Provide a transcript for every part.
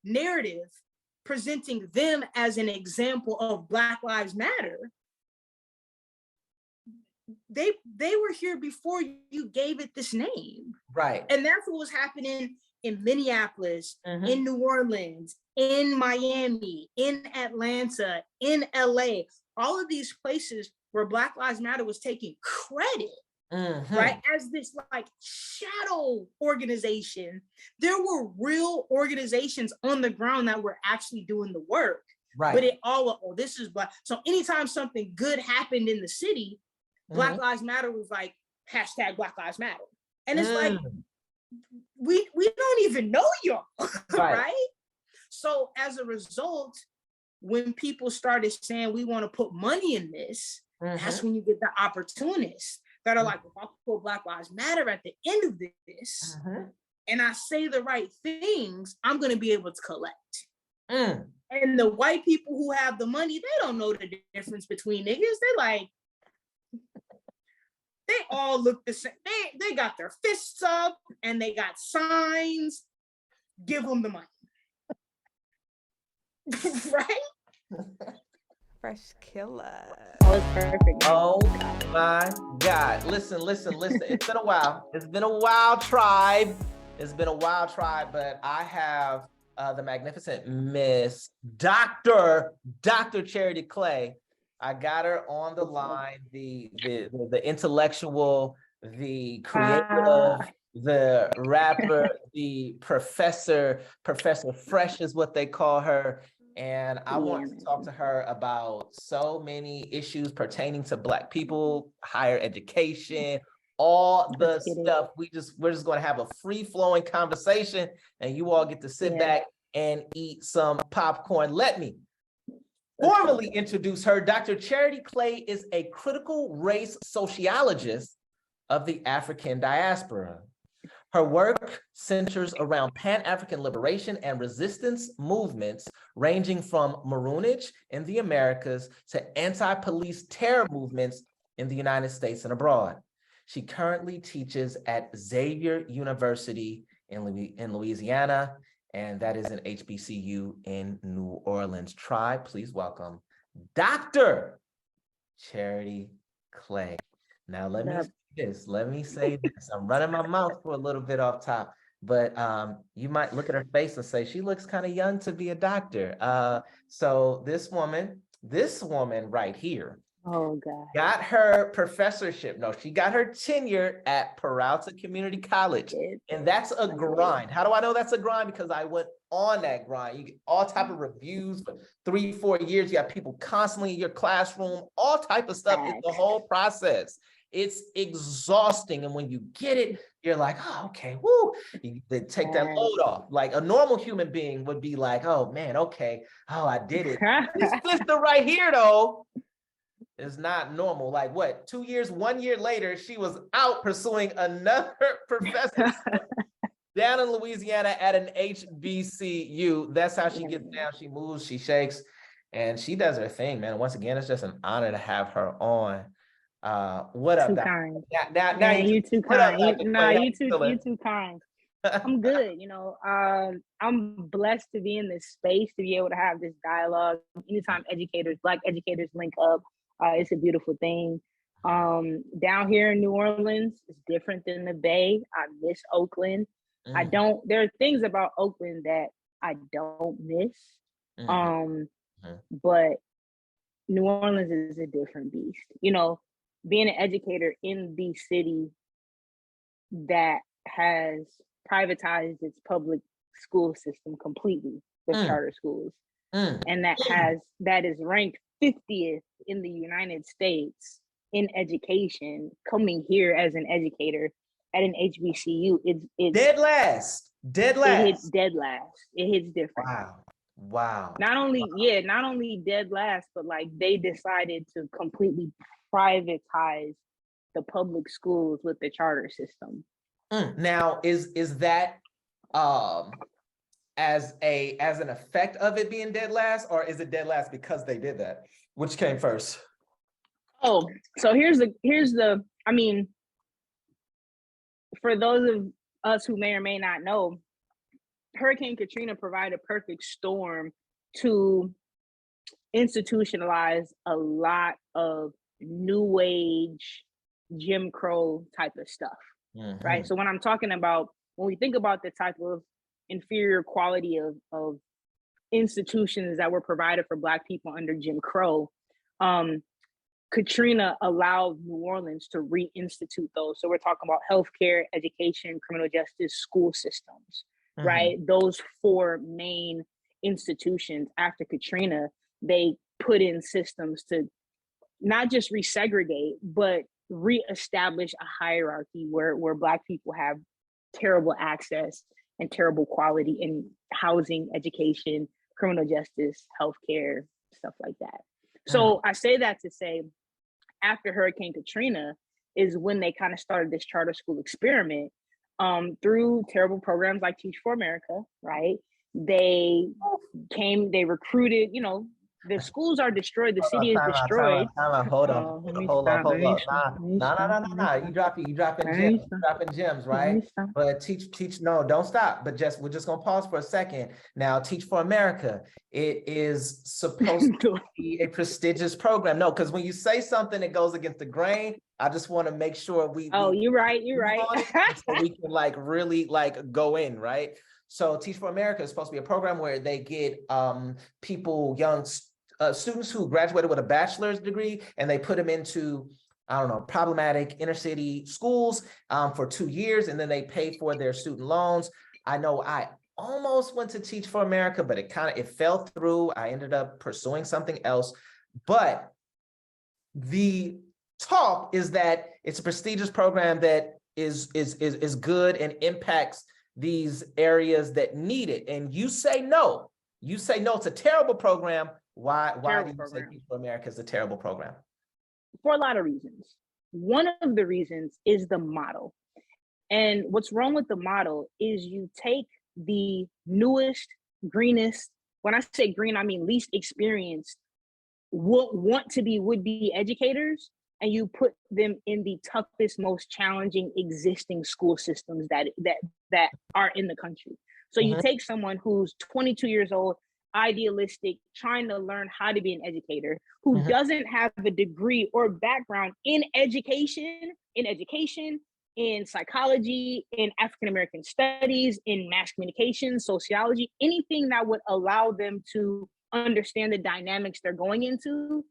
narrative presenting them as an example of Black Lives Matter, they were here before you gave it this name. Right. And that's what was happening in Minneapolis, in New Orleans, in Miami, in Atlanta, in LA, all of these places where Black Lives Matter was taking credit, right? As this like shadow organization. There were real organizations on the ground that were actually doing the work. Right. But it all, oh, this is Black. So anytime something good happened in the city, Black Lives Matter was like, hashtag Black Lives Matter. And it's like, we don't even know y'all, right? So as a result, when people started saying we want to put money in this, that's when you get the opportunists that are like, if I put Black Lives Matter at the end of this, and I say the right things, I'm going to be able to collect. And the white people who have the money, they don't know the difference between niggas. They like, they all look the same. They got their fists up and they got signs. Give them the money. Right? Fresh killer. That was perfect. Oh my God. Listen. It's been a while. It's been a while, tribe. It's been a while, tribe, but I have the magnificent Miss Dr. Charity Clay. I got her on the line, the intellectual, the creative, the rapper, the Professor Fresh is what they call her. And I want to talk to her about so many issues pertaining to Black people, higher education, all the stuff. We're just going to have a free-flowing conversation, and you all get to sit back and eat some popcorn. Let me formally introduce her. Dr. Charity Clay is a critical race sociologist of the African diaspora. Her work centers around Pan-African liberation and resistance movements ranging from Maroonage in the Americas to anti-police terror movements in the United States and abroad. She currently teaches at Xavier University in Louisiana, and that is an HBCU in New Orleans. Tribe, please welcome Dr. Charity Clay. Now let me say this. I'm running my mouth for a little bit off top, but you might look at her face and say, she looks kind of young to be a doctor. So this woman right here, got her professorship. No, she got her tenure at Peralta Community College. And that's a grind. How do I know that's a grind? Because I went on that grind. You get all type of reviews for 3-4 years. You have people constantly in your classroom, all type of stuff. It's the whole process. It's exhausting. And when you get it, you're like, oh, okay, woo. They take that load off. Like a normal human being would be like, oh man, okay. Oh, I did it. This sister right here though, is not normal. Like what, 2 years, 1 year later, she was out pursuing another professor down in Louisiana at an HBCU. That's how she gets down. She moves, she shakes, and she does her thing, man. Once again, it's just an honor to have her on. What up, Doc? Now you too kind. You too kind. I'm good. You know, I'm blessed to be in this space, to be able to have this dialogue. Anytime Black educators link up, it's a beautiful thing. Down here in New Orleans, it's different than the Bay. I miss Oakland. There are things about Oakland that I don't miss. But New Orleans is a different beast. You know, being an educator in the city that has privatized its public school system completely with charter schools, and that is ranked 50th in the United States in education, coming here as an educator at an HBCU, it's dead last. It hits dead last. It hits different. Wow. Not only dead last, but like they decided to completely privatize the public schools with the charter system. Now, is that as an effect of it being dead last, or is it dead last because they did that? Which came first? Oh, so here's the I mean, for those of us who may or may not know, Hurricane Katrina provided a perfect storm to institutionalize a lot of new age Jim Crow type of stuff, right? So when I'm talking about, when we think about the type of inferior quality of institutions that were provided for Black people under Jim Crow, Katrina allowed New Orleans to reinstitute those. So we're talking about healthcare, education, criminal justice, school systems, right? Those four main institutions after Katrina, they put in systems to not just resegregate, but reestablish a hierarchy where Black people have terrible access and terrible quality in housing, education, criminal justice, healthcare, stuff like that. So I say that to say, after Hurricane Katrina is when they kind of started this charter school experiment through terrible programs like Teach for America, right? They recruited, you know, the schools are destroyed, the city is destroyed. Hold up. Nah. You dropping gems, right? But teach, no, don't stop. But we're just gonna pause for a second. Now, Teach for America, it is supposed to be a prestigious program. No, because when you say something that goes against the grain, I just want to make sure you're right. So we can like really like go in, right? So Teach for America is supposed to be a program where they get people, young students who graduated with a bachelor's degree, and they put them into, I don't know, problematic inner city schools for 2 years, and then they pay for their student loans. I know I almost went to Teach for America, but it fell through. I ended up pursuing something else. But the talk is that it's a prestigious program that is good and impacts these areas that need it. And you say no. You say no, it's a terrible program. Why do you say Teach for America is a terrible program? For a lot of reasons. One of the reasons is the model. And what's wrong with the model is you take the newest, greenest, when I say green, I mean least experienced, would-be educators, and you put them in the toughest, most challenging existing school systems that are in the country. So you take someone who's 22 years old, idealistic, trying to learn how to be an educator, who doesn't have a degree or background in education, in psychology, in African American studies, in mass communication, sociology, anything that would allow them to understand the dynamics they're going into.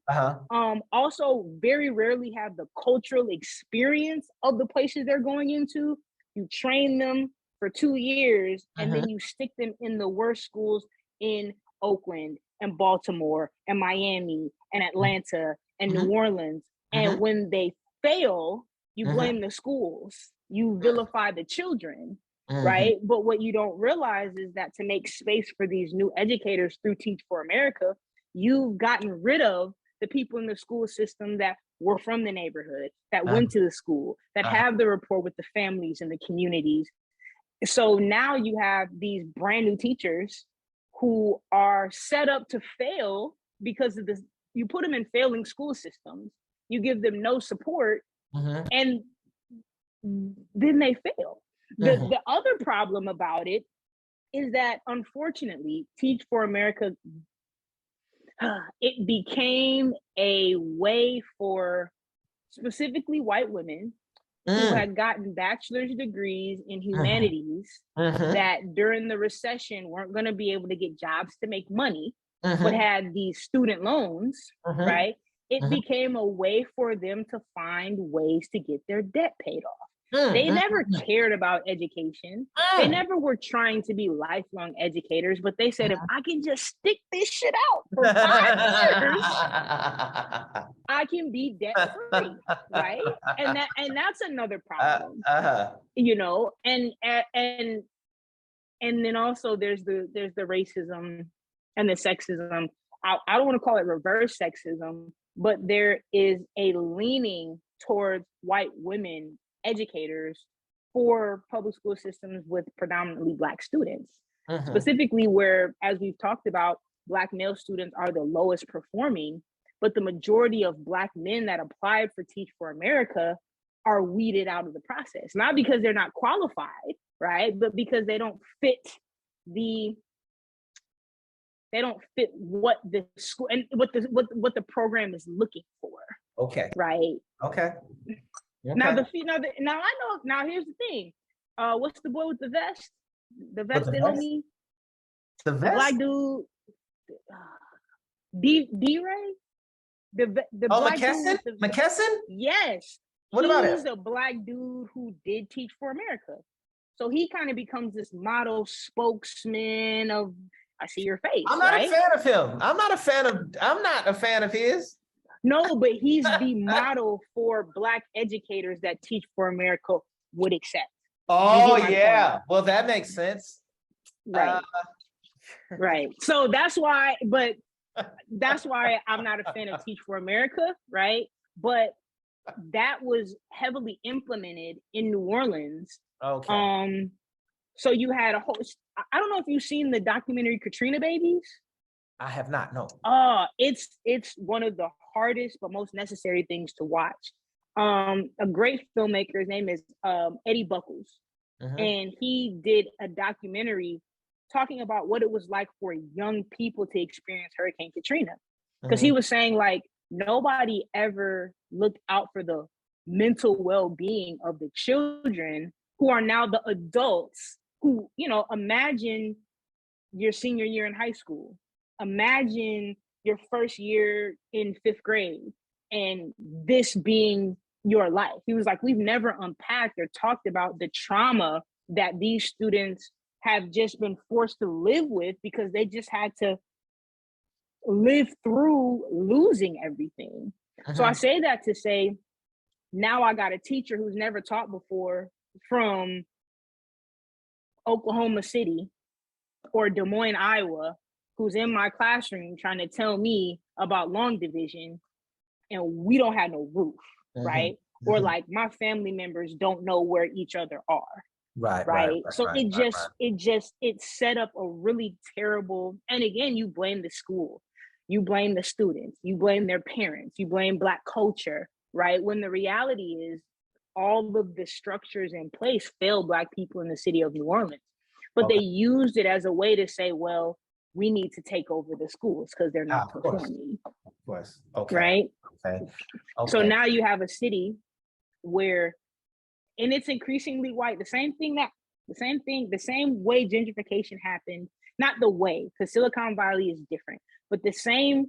Also very rarely have the cultural experience of the places they're going into. You train them for 2 years and then you stick them in the worst schools in Oakland and Baltimore and Miami and Atlanta and New Orleans. And when they fail, you blame the schools, you vilify the children, right? But what you don't realize is that to make space for these new educators through Teach for America, you've gotten rid of the people in the school system that were from the neighborhood, that went to the school, that have the rapport with the families and the communities. So now you have these brand new teachers who are set up to fail because of this. You put them in failing school systems, you give them no support, and then they fail. The other problem about it is that, unfortunately, Teach for America, it became a way for specifically white women who had gotten bachelor's degrees in humanities that during the recession weren't going to be able to get jobs to make money, but had these student loans, right? It became a way for them to find ways to get their debt paid off. They never cared about education. They never were trying to be lifelong educators, but they said, if I can just stick this shit out for 5 years, I can be debt free, right? And that's another problem, you know. And then also there's the racism and the sexism. I don't want to call it reverse sexism, but there is a leaning towards white women educators for public school systems with predominantly Black students, specifically where, as we've talked about, Black male students are the lowest performing, but the majority of Black men that applied for Teach for America are weeded out of the process, not because they're not qualified, right? But because they don't fit they don't fit what the school and what the program is looking for. Okay. Right. Okay. Now now I know. Now here's the thing. What's the boy with the vest? The vested homie. The vest. Black dude. D-Ray. The black McKesson? dude. McKesson? Yes. What about him? He's a black dude who did Teach for America. So he kind of becomes this model spokesman of I see your face. I'm not right? a fan of him. I'm not a fan of his. No, but he's the model for black educators that Teach for America would accept. Oh yeah. Well, that makes sense. Right. Right. So that's why I'm not a fan of Teach for America, right? But that was heavily implemented in New Orleans. Okay. So you had a whole, I don't know if you've seen the documentary Katrina Babies. I have not, no. It's one of the hardest but most necessary things to watch. A great filmmaker, his name is Eddie Buckles. Mm-hmm. And he did a documentary talking about what it was like for young people to experience Hurricane Katrina. Because he was saying like, nobody ever looked out for the mental well-being of the children who are now the adults who, imagine your senior year in high school. Imagine your first year in 5th grade and this being your life. He was like, we've never unpacked or talked about the trauma that these students have just been forced to live with because they just had to live through losing everything. So I say that to say, now I got a teacher who's never taught before from Oklahoma City or Des Moines, Iowa, who's in my classroom trying to tell me about long division, and we don't have no roof, right? Or like my family members don't know where each other are. Right. So it set up a really terrible, and again, you blame the school, you blame the students, you blame their parents, you blame Black culture, right? When the reality is all of the structures in place failed Black people in the city of New Orleans. But they used it as a way to say, well, we need to take over the schools because they're not performing. Of course. Okay. Right? Okay. So now you have a city where, and it's increasingly white. The same way gentrification happened, not the way, because Silicon Valley is different, but the same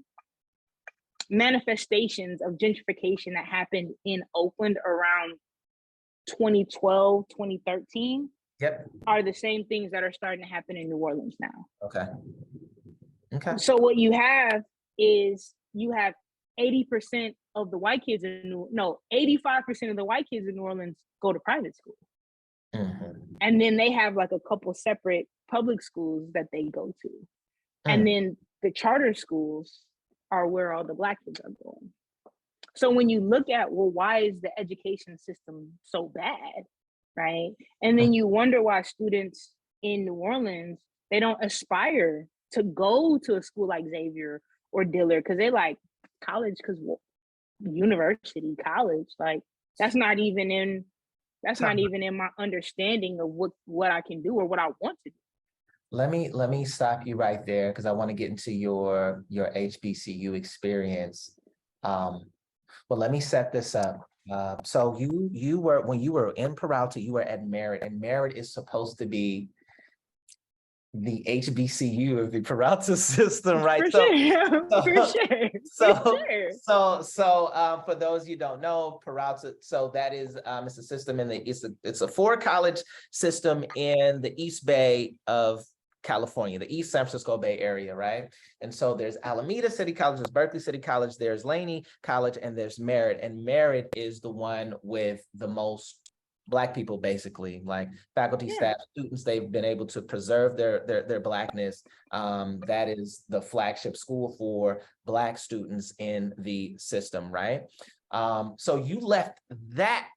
manifestations of gentrification that happened in Oakland around 2012, 2013 are the same things that are starting to happen in New Orleans now. Okay. So what you have is 80% of the white kids 85% of the white kids in New Orleans go to private school. And then they have like a couple separate public schools that they go to. And then the charter schools are where all the Black kids are going. So when you look at, well, why is the education system so bad, right? And then you wonder why students in New Orleans, they don't aspire to go to a school like Xavier or Dillard, because they like college, because university, college, like that's not even in my understanding of what I can do or what I want to do. Let me stop you right there because I want to get into your HBCU experience. Well, let me set this up. So you were, when you were in Peralta, you were at Merritt, and Merritt is supposed to be the HBCU of the Peralta system, right? For sure. For those you don't know, Peralta, so that is it's a system it's a 4-college system in the East Bay of California, the East San Francisco Bay Area, right? And so there's Alameda City College, there's Berkeley City College, there's Laney College, and there's Merritt. And Merritt is the one with the most Black people, basically, like faculty, staff, students. They've been able to preserve their Blackness. That is the flagship school for Black students in the system, right? So you left that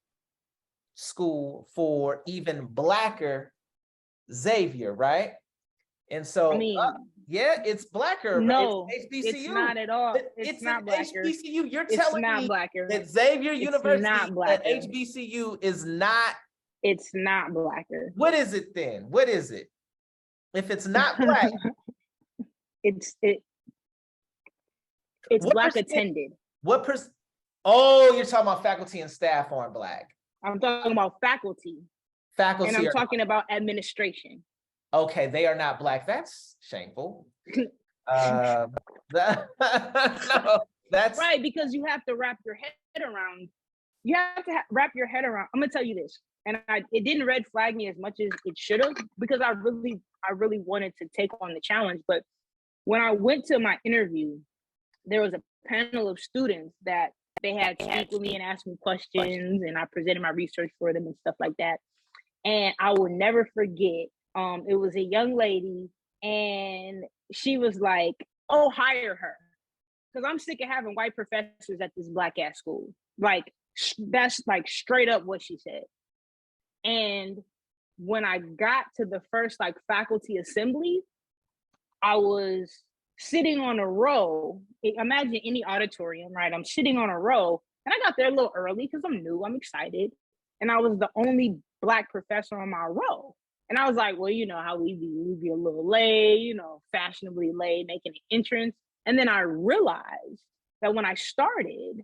school for even Blacker Xavier, right? And so, it's Blacker. No, right? It's HBCU. It's not at all. It's not Blacker. HBCU. You're telling me Blacker. that Xavier University, that HBCU is not. It's not Blacker. What is it then? What is it? If it's not black, It's what black percent? attended. What percent? Oh, you're talking about faculty and staff aren't black. I'm talking about faculty, and Faculty I'm are talking about administration. okay. They are not black. That's shameful. No, that's Right, because you have to wrap your head around. You have to wrap your head around. I'm gonna tell you this, and it didn't red flag me as much as it should have, because I really wanted to take on the challenge. But when I went to my interview, there was a panel of students that they had speak with me and asked me questions, and I presented my research for them and stuff like that. And I will never forget. It was a young lady, and she was like, "Oh, hire her," because I'm sick of having white professors at this black ass school. Like, that's like straight up what she said. And when I got to the first like faculty assembly, I was sitting on a row. Imagine any auditorium, right? I'm sitting on a row, and I got there a little early because I'm new, I'm excited. And I was the only black professor on my row. And I was like, well, you know how we be a little late, you know, fashionably late, making an entrance. And then I realized that when I started,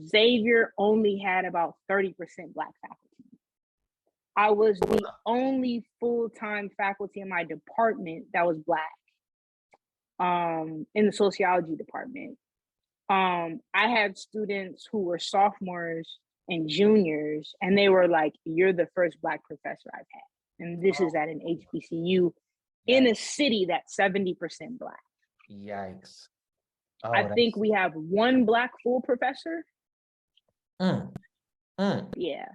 Xavier only had about 30% black faculty. I was the only full-time faculty in my department that was black, in the sociology department. I had students who were sophomores and juniors, and they were like, "You're the first black professor I've had." And this is at an HBCU in a city that's 70% black. Yikes. Oh, I think we have one black full professor. Yeah.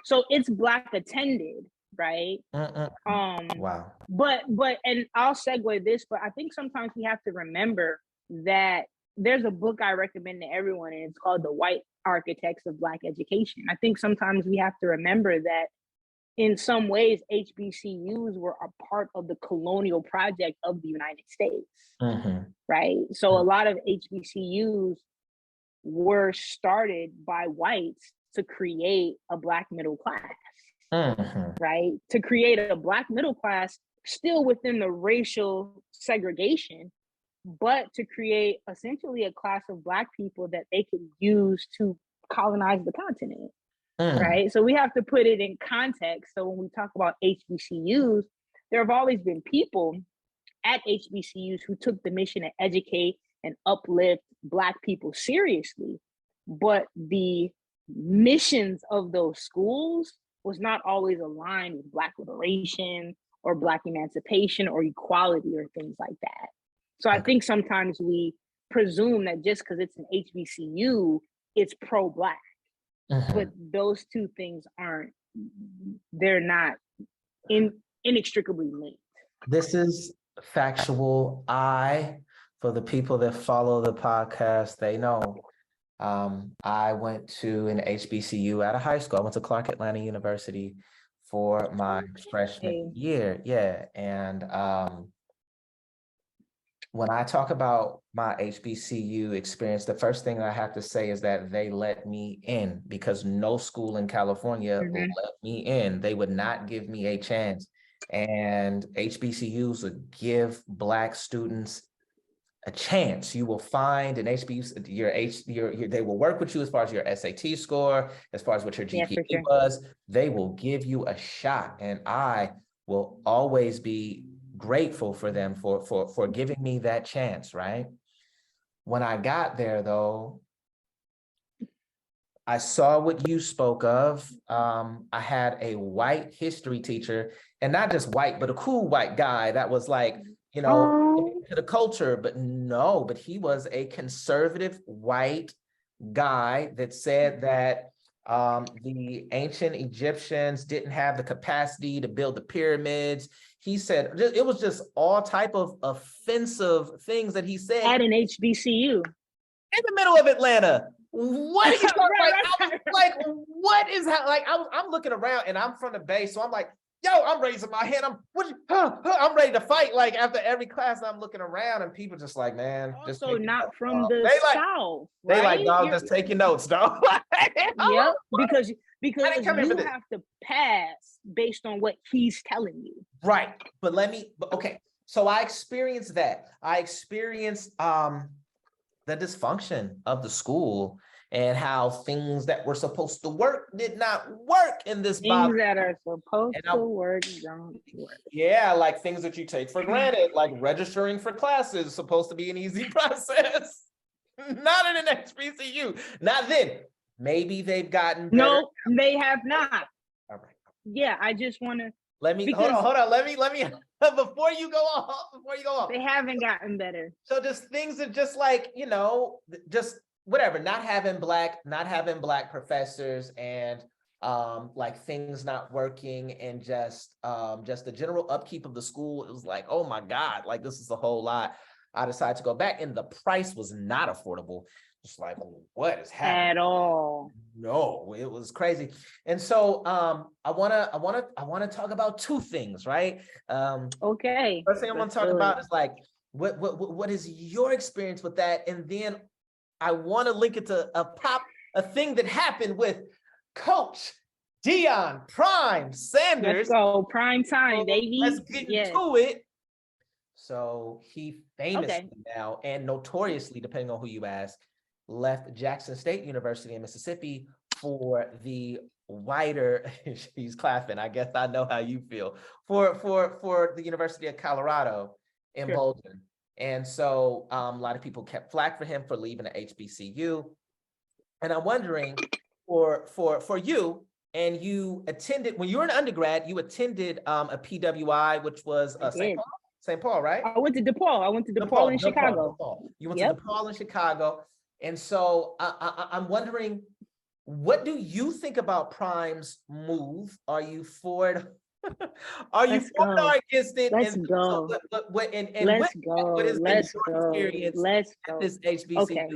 So it's black attended, right? Wow. But and I'll segue this, but I think sometimes we have to remember that there's a book I recommend to everyone, and it's called The White Architects of Black Education. I think sometimes we have to remember that in some ways, HBCUs were a part of the colonial project of the United States, right? So a lot of HBCUs were started by whites to create a black middle class, right? To create a black middle class still within the racial segregation, but to create essentially a class of black people that they could use to colonize the continent. Right. So we have to put it in context. So when we talk about HBCUs, there have always been people at HBCUs who took the mission to educate and uplift black people seriously. But the missions of those schools was not always aligned with black liberation or black emancipation or equality or things like that. So I think sometimes we presume that just because it's an HBCU, it's pro-black. But those two things they're not inextricably linked. This is factual. For the people that follow the podcast, they know I went to an HBCU at a high school. I went to Clark Atlanta University for my freshman year. Yeah. And when I talk about my HBCU experience, the first thing I have to say is that they let me in, because no school in California will let me in. They would not give me a chance. And HBCUs would give Black students a chance. You will find an HBCU, they will work with you as far as your SAT score, as far as what your GPA was. They will give you a shot. And I will always be grateful for them for giving me that chance, right? When I got there, though, I saw what you spoke of. I had a white history teacher, and not just white, but a cool white guy that was like, you know, to the culture, but he was a conservative white guy that said that the ancient Egyptians didn't have the capacity to build the pyramids. He said it was just all type of offensive things that he said at an HBCU in the middle of Atlanta. What are you talking about? Like, what is how? Like, I'm looking around, and I'm from the Bay, so I'm like, yo, I'm raising my hand. I'm ready to fight. Like after every class, I'm looking around and people just like, man, just Also take your not notes, from dog. the South, They like, right? dog, just take your notes, dog. Yep, because come here for you this. have to pass based on what he's telling you. Right. But okay. So I experienced that. I experienced the dysfunction of the school and how things that were supposed to work did not work in this Things that are supposed to work don't work. Yeah, like things that you take for granted, like registering for classes, supposed to be an easy process. Not in an HBCU. Not then. Maybe they've gotten better. No, they have not. All right. Yeah, I just want to. Hold on. Let me before you go off. They haven't gotten better. So just things that just like, just whatever, not having black professors and like things not working and just the general upkeep of the school. It was like, oh my God, like this is a whole lot. I decided to go back and the price was not affordable. Just like, what is happening? At all. No, it was crazy. And so I wanna talk about two things, right? Okay. First thing I want to talk about is like what is your experience with that? And then I want to link it to a thing that happened with Coach Deion Prime Sanders. Let's go, prime time, baby. Let's get into it. So he famously now and notoriously, depending on who you ask, left Jackson State University in Mississippi for the wider, she's clapping, I guess I know how you feel, for the University of Colorado in Boulder. And so a lot of people kept flack for him for leaving the HBCU. And I'm wondering for you, and you attended, when you were an undergrad, you attended a PWI, which was St. Paul, right? I went to DePaul. I went to DePaul in Chicago. You went to DePaul in Chicago. And so I'm wondering, what do you think about Prime's move? Are you for it? Are you for it or against it? Let's go. Let's go. Let's go. Let's go. This HBCU, okay.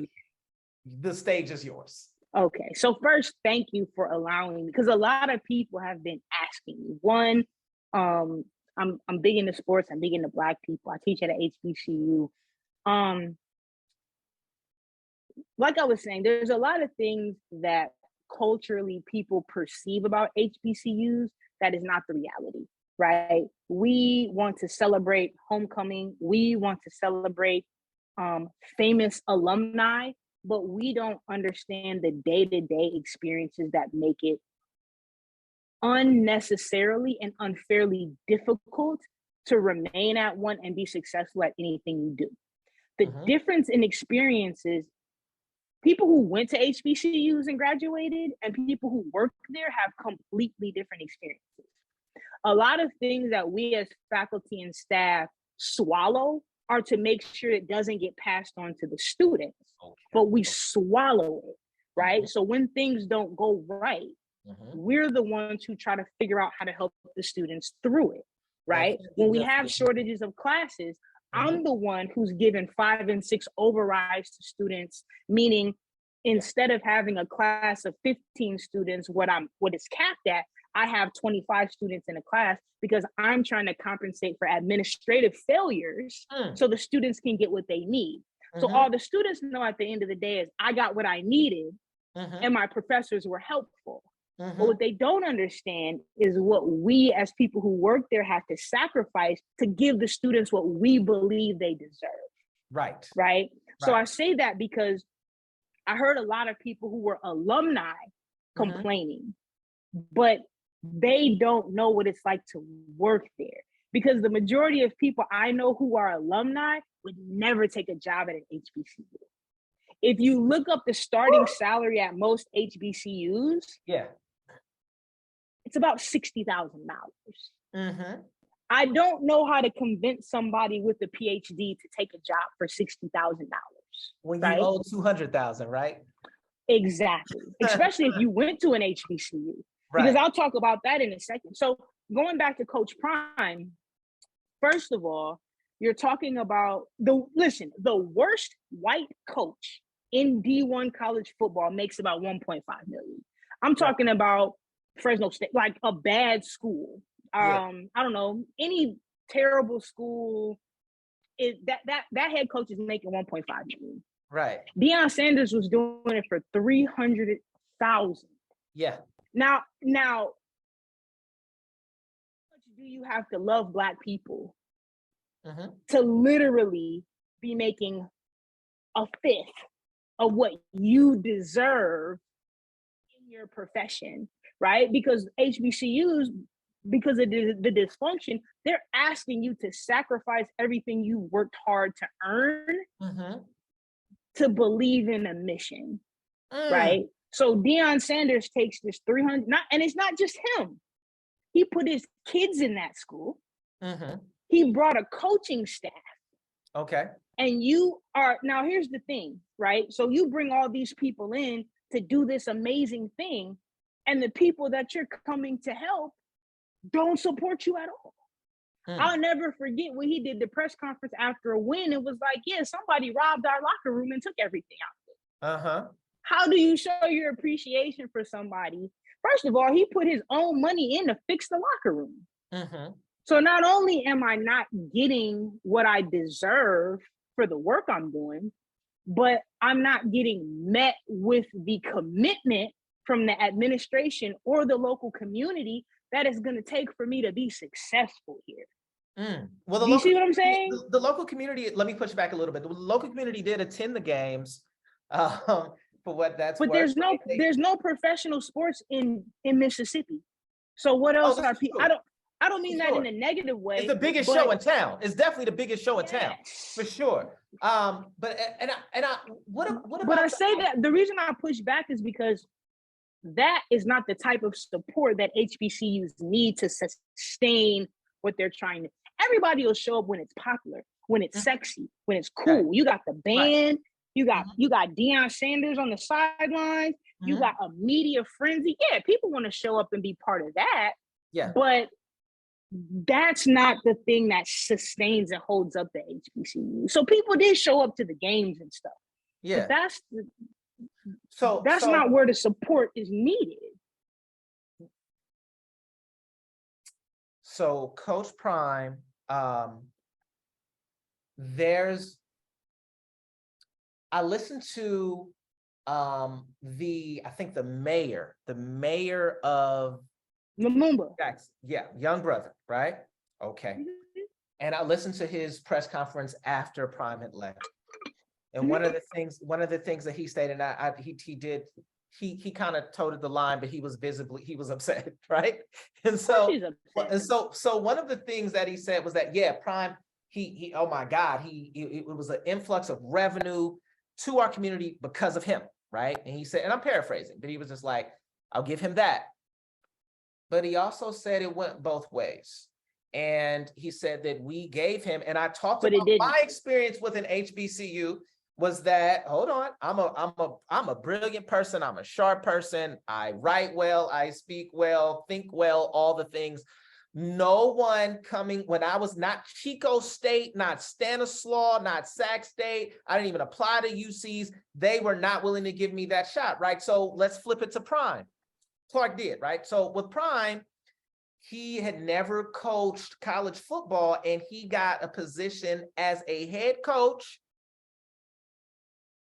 The stage is yours. Okay. So first, thank you for allowing me, because a lot of people have been asking me. One, I'm big into sports. I'm big into Black people. I teach at a HBCU. Like I was saying, there's a lot of things that culturally people perceive about HBCUs that is not the reality, right? We want to celebrate homecoming. We want to celebrate famous alumni, but we don't understand the day-to-day experiences that make it unnecessarily and unfairly difficult to remain at one and be successful at anything you do. The difference in experiences, people who went to HBCUs and graduated and people who work there have completely different experiences. A lot of things that we as faculty and staff swallow are to make sure it doesn't get passed on to the students, but we swallow it, right? So when things don't go right, we're the ones who try to figure out how to help the students through it, right? When we have shortages of classes, I'm the one who's given 5 and 6 overrides to students, meaning instead of having a class of 15 students, what is capped at, I have 25 students in a class because I'm trying to compensate for administrative failures so the students can get what they need. So all the students know at the end of the day is I got what I needed and my professors were helpful. But what they don't understand is what we as people who work there have to sacrifice to give the students what we believe they deserve. Right. So I say that because I heard a lot of people who were alumni complaining, but they don't know what it's like to work there. Because the majority of people I know who are alumni would never take a job at an HBCU. If you look up the starting salary at most HBCUs, it's about $60,000. I don't know how to convince somebody with a PhD to take a job for $60,000. When you owe $200,000, right? Exactly. Especially if you went to an HBCU. Because I'll talk about that in a second. So going back to Coach Prime, first of all, you're talking about the worst white coach in D1 college football makes about $1.5 million. I'm talking about Fresno State, like a bad school. Yeah. I don't know, any terrible school, that head coach is making 1.5 million. Right. Deion Sanders was doing it for 300,000. Yeah. Now, how much do you have to love Black people to literally be making a fifth of what you deserve in your profession, right? Because HBCUs, because of the dysfunction, they're asking you to sacrifice everything you worked hard to earn to believe in a mission, right? So Deion Sanders takes this 300, and it's not just him. He put his kids in that school. He brought a coaching staff. Okay. And you are, now here's the thing, right? So you bring all these people in to do this amazing thing, and the people that you're coming to help don't support you at all. I'll never forget when he did the press conference after a win. It was like, yeah, somebody robbed our locker room and took everything out of it. How do you show your appreciation for somebody? First of all, he put his own money in to fix the locker room. So not only am I not getting what I deserve for the work I'm doing, but I'm not getting met with the commitment from the administration or the local community that is going to take for me to be successful here. Well, you see what I'm saying? The local community, let me push back a little bit. The local community did attend the games, for what that's but worth. There's no professional sports in Mississippi. So what else are people? I don't mean that in a negative way. It's the biggest show in town. It's definitely the biggest show in town, for sure. But I say that the reason I push back is because that is not the type of support that HBCUs need to sustain what they're trying to. Everybody will show up when it's popular, when it's sexy, when it's cool. You got the band, you got Deion Sanders on the sidelines, you got a media frenzy. Yeah, people want to show up and be part of that. Yeah, but that's not the thing that sustains and holds up the HBCU. So people did show up to the games and stuff. Yeah, but that's not where the support is needed. So Coach Prime, I listened to I think the mayor of Lumumba. Yeah, young brother, right? Okay. And I listened to his press conference after Prime had left. And one of the things that he stated, he kind of toted the line, but he was upset, right? And so one of the things that he said was that, yeah, Prime, he oh my God, it was an influx of revenue to our community because of him, right? And he said, and I'm paraphrasing, but he was just like, I'll give him that. But he also said it went both ways. And he said that we gave him, and I talked about my experience with an HBCU was that, hold on, I'm a brilliant person. I'm a sharp person. I write well, I speak well, think well, all the things. No one coming, when I was not Chico State, not Stanislaus, not Sac State, I didn't even apply to UCs. They were not willing to give me that shot, right? So let's flip it to Prime. Clark did, right? So with Prime, he had never coached college football, and he got a position as a head coach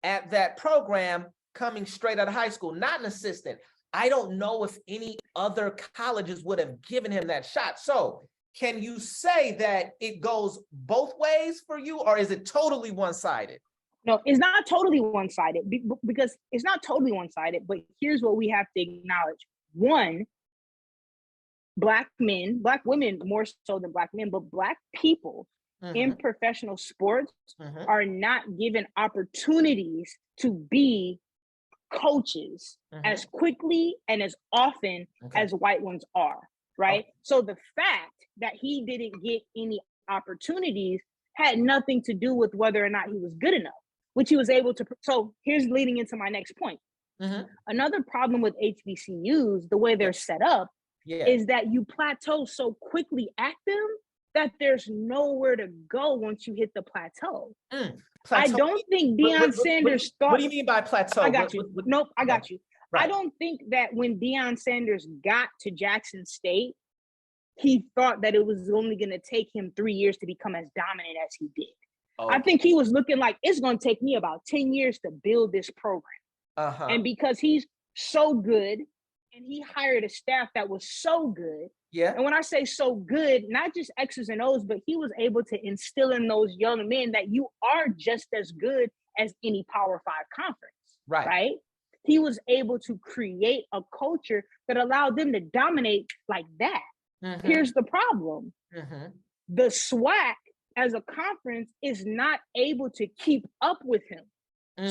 at that program coming straight out of high school, not an assistant. I don't know if any other colleges would have given him that shot. So can you say that it goes both ways for you, or is it totally one-sided? No, it's not totally one-sided, because it's not totally one-sided, but here's what we have to acknowledge. One, Black men, Black women more so than Black men, but Black people in professional sports are not given opportunities to be coaches as quickly and as often as white ones are, right? So the fact that he didn't get any opportunities had nothing to do with whether or not he was good enough, which he was able to. So here's leading into my next point. Another problem with HBCUs, the way they're set up, is that you plateau so quickly at them that there's nowhere to go once you hit the plateau. I don't think Deion Sanders thought. What do you mean by plateau? I got you. Nope, I got you. Right. I don't think that when Deion Sanders got to Jackson State, he thought that it was only going to take him 3 years to become as dominant as he did. Oh. I think he was looking like it's going to take me about 10 years to build this program. And because he's so good and he hired a staff that was so good. Yeah. And when I say so good, not just X's and O's, but he was able to instill in those young men that you are just as good as any Power 5 conference. Right? He was able to create a culture that allowed them to dominate like that. Here's the problem. The SWAC as a conference is not able to keep up with him.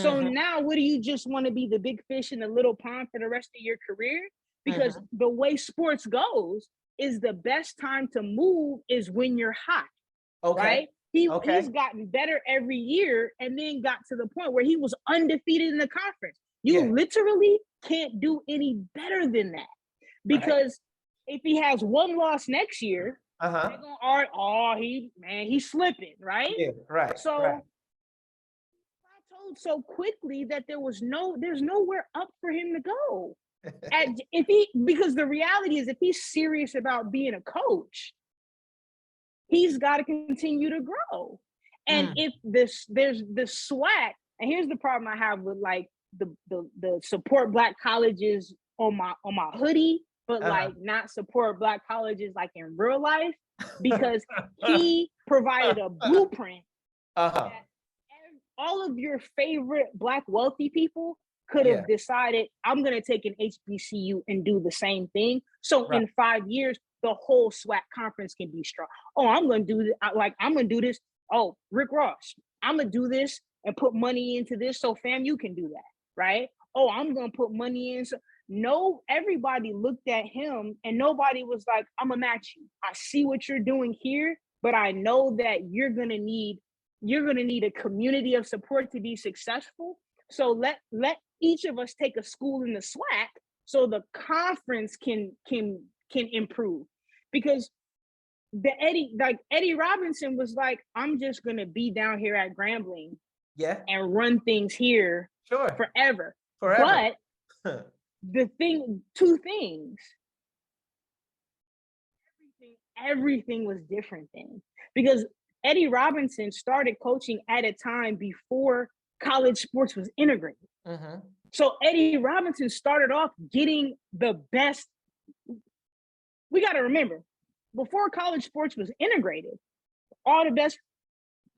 So now what do you just want to be the big fish in the little pond for the rest of your career? Because the way sports goes is the best time to move is when you're hot. Right? He's gotten better every year and then got to the point where he was undefeated in the conference. You literally can't do any better than that. Because if he has one loss next year, they're gonna, he's slipping, right? Yeah, right. So I told so quickly that there's nowhere up for him to go. Because the reality is if he's serious about being a coach, he's got to continue to grow. And if there's the SWAC, and here's the problem I have with like the support Black colleges on my hoodie, but like not support Black colleges like in real life, because he provided a blueprint that all of your favorite Black wealthy people could have decided, I'm going to take an HBCU and do the same thing. So in 5 years, the whole SWAC conference can be strong. Oh, I'm going to do this. I'm going to do this. Oh, Rick Ross, I'm going to do this and put money into this. So fam, you can do that. Right? Oh, I'm going to put money in. So no, everybody looked at him and nobody was like, I'm gonna match you. I see what you're doing here, but I know that you're gonna need a community of support to be successful. So let each of us take a school in the SWAC so the conference can improve. Because Eddie Robinson was like, I'm just gonna be down here at Grambling and run things here forever. But two things, everything was different then, because Eddie Robinson started coaching at a time before college sports was integrated. So Eddie Robinson started off getting the best. We got to remember, before college sports was integrated, all the best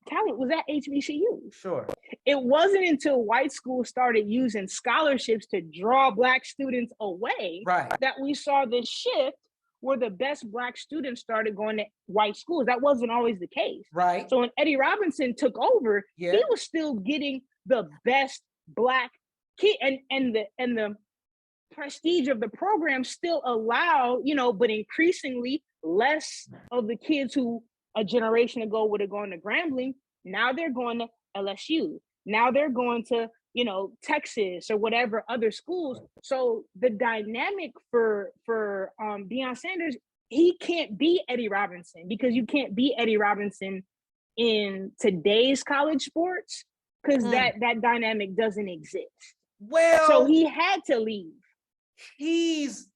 talent was at HBCU. Sure. It wasn't until white schools started using scholarships to draw Black students away that we saw this shift where the best Black students started going to white schools. That wasn't always the case. Right. So when Eddie Robinson took over, he was still getting the best Black kid, and the prestige of the program still allowed, but increasingly less of the kids who a generation ago would have gone to Grambling. Now they're going to LSU. Now they're going to, Texas or whatever other schools. So the dynamic for Deion Sanders, he can't be Eddie Robinson, because you can't be Eddie Robinson in today's college sports, because that dynamic doesn't exist. Well, so he had to leave. He's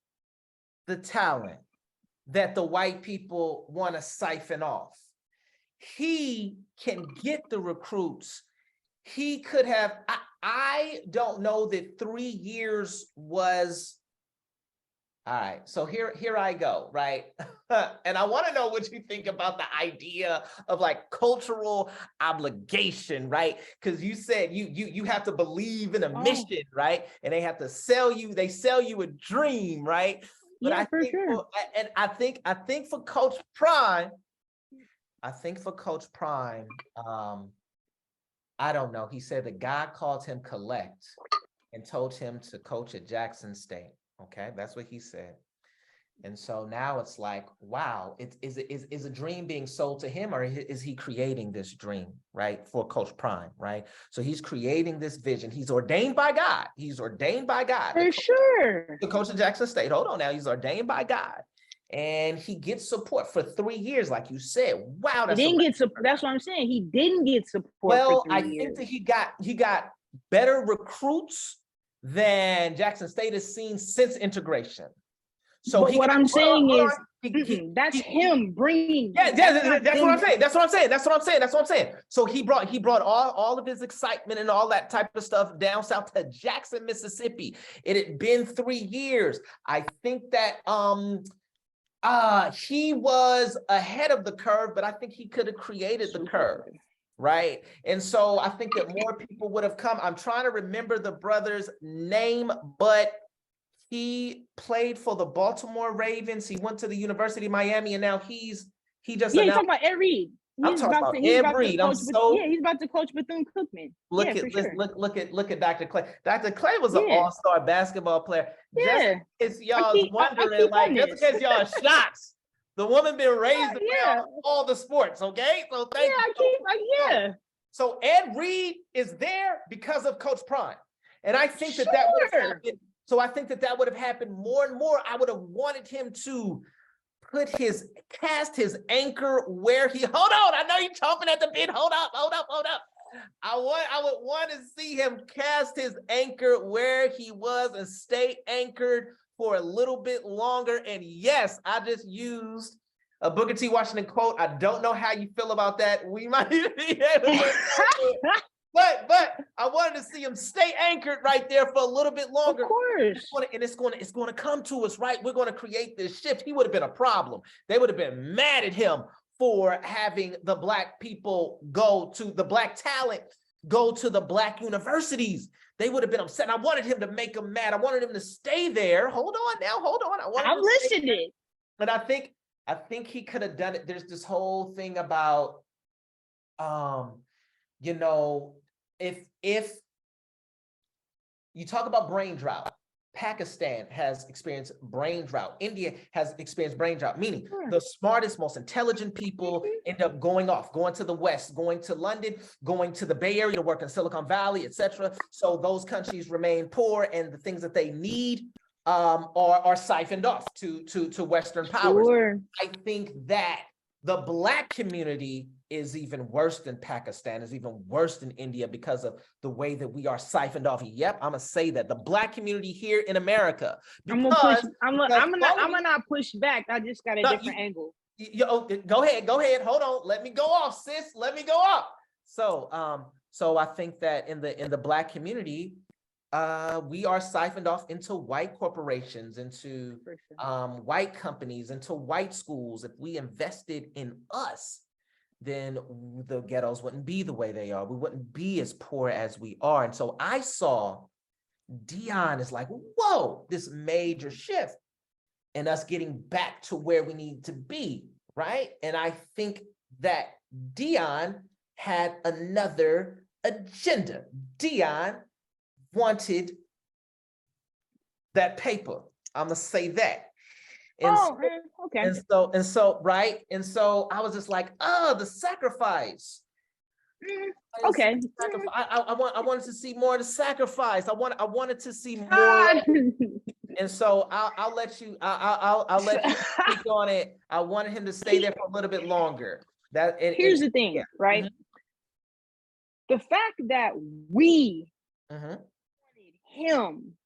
the talent that the white people want to siphon off. He can get the recruits. He could have, I don't know that 3 years was, all right, so here I go, right? And I want to know what you think about the idea of like cultural obligation, right? Because you said you have to believe in a mission, right? And they have to sell you a dream, right? But I think for Coach Prime, I don't know. He said the guy called him collect and told him to coach at Jackson State. Okay, that's what he said. And so now it's like, wow, is a dream being sold to him, or is he creating this dream, right, for Coach Prime, right? So he's creating this vision. He's ordained by God. For sure. The coach of Jackson State. Hold on now. He's ordained by God. And he gets support for 3 years, like you said. Wow, that's what I'm saying. He didn't get support. Well, I think that he got better recruits than Jackson State has seen since integration. So but he what got- I'm hold on, saying hold is, on. that's him bringing. Yeah, not that's them. what I'm saying. That's what I'm saying. That's what I'm saying. That's what I'm saying. So he brought all of his excitement and all that type of stuff down south to Jackson, Mississippi. It had been 3 years. I think that he was ahead of the curve, but I think he could have created the curve. Right. And so I think that more people would have come. I'm trying to remember the brother's name, but he played for the Baltimore Ravens. He went to the University of Miami, and now he just Yeah, announced. you're talking about Ed Reed. I'm talking about Ed Reed. He's about to coach Bethune-Cookman. Look at Dr. Clay. Dr. Clay was an all-star basketball player. Yeah. Just in case y'all's wondering, like, just in case y'all are shocked, the woman been raised around all the sports. Okay, so thank you. So Ed Reed is there because of Coach Prime, and I think that would have happened. So I think that would have happened more and more. I would have wanted him to cast his anchor where he, hold on, I know you're chomping at the bit. Hold up. I would want to see him cast his anchor where he was and stay anchored for a little bit longer. And yes, I just used a Booker T. Washington quote. I don't know how you feel about that. We might be able to but I wanted to see him stay anchored right there for a little bit longer. Of course. It's going to come to us, right? We're going to create this shift. He would have been a problem. They would have been mad at him for having the Black people the Black talent go to the Black universities. They would have been upset. I wanted him to make them mad. I wanted him to stay there. Hold on. I'm listening. But I think he could have done it. There's this whole thing about, if you talk about brain drought, Pakistan has experienced brain drought. India has experienced brain drought, meaning the smartest, most intelligent people end up going to the West, going to London, going to the Bay Area to work in Silicon Valley, etc. So those countries remain poor, and the things that they need are siphoned off to Western powers. Sure. I think that the Black community is even worse than Pakistan, is even worse than India because of the way that we are siphoned off. Yep, I'm gonna say that the Black community here in America. I'm gonna not push back. I just got a different angle. Go ahead. Hold on. Let me go off, sis. Let me go off. So I think that in the Black community, we are siphoned off into white corporations, into white companies, into white schools. If we invested in us, then the ghettos wouldn't be the way they are. We wouldn't be as poor as we are. And so I saw Deion is like, whoa, this major shift and us getting back to where we need to be, right? And I think that Deion had another agenda. Deion wanted that paper. I'm gonna say that. And okay. And so, right. And so I was just like, the sacrifice. Okay. I wanted to see more of the sacrifice. I wanted to see more. And so I'll let you speak on it. I wanted him to stay there for a little bit longer. Here's the thing, right? The fact that we wanted him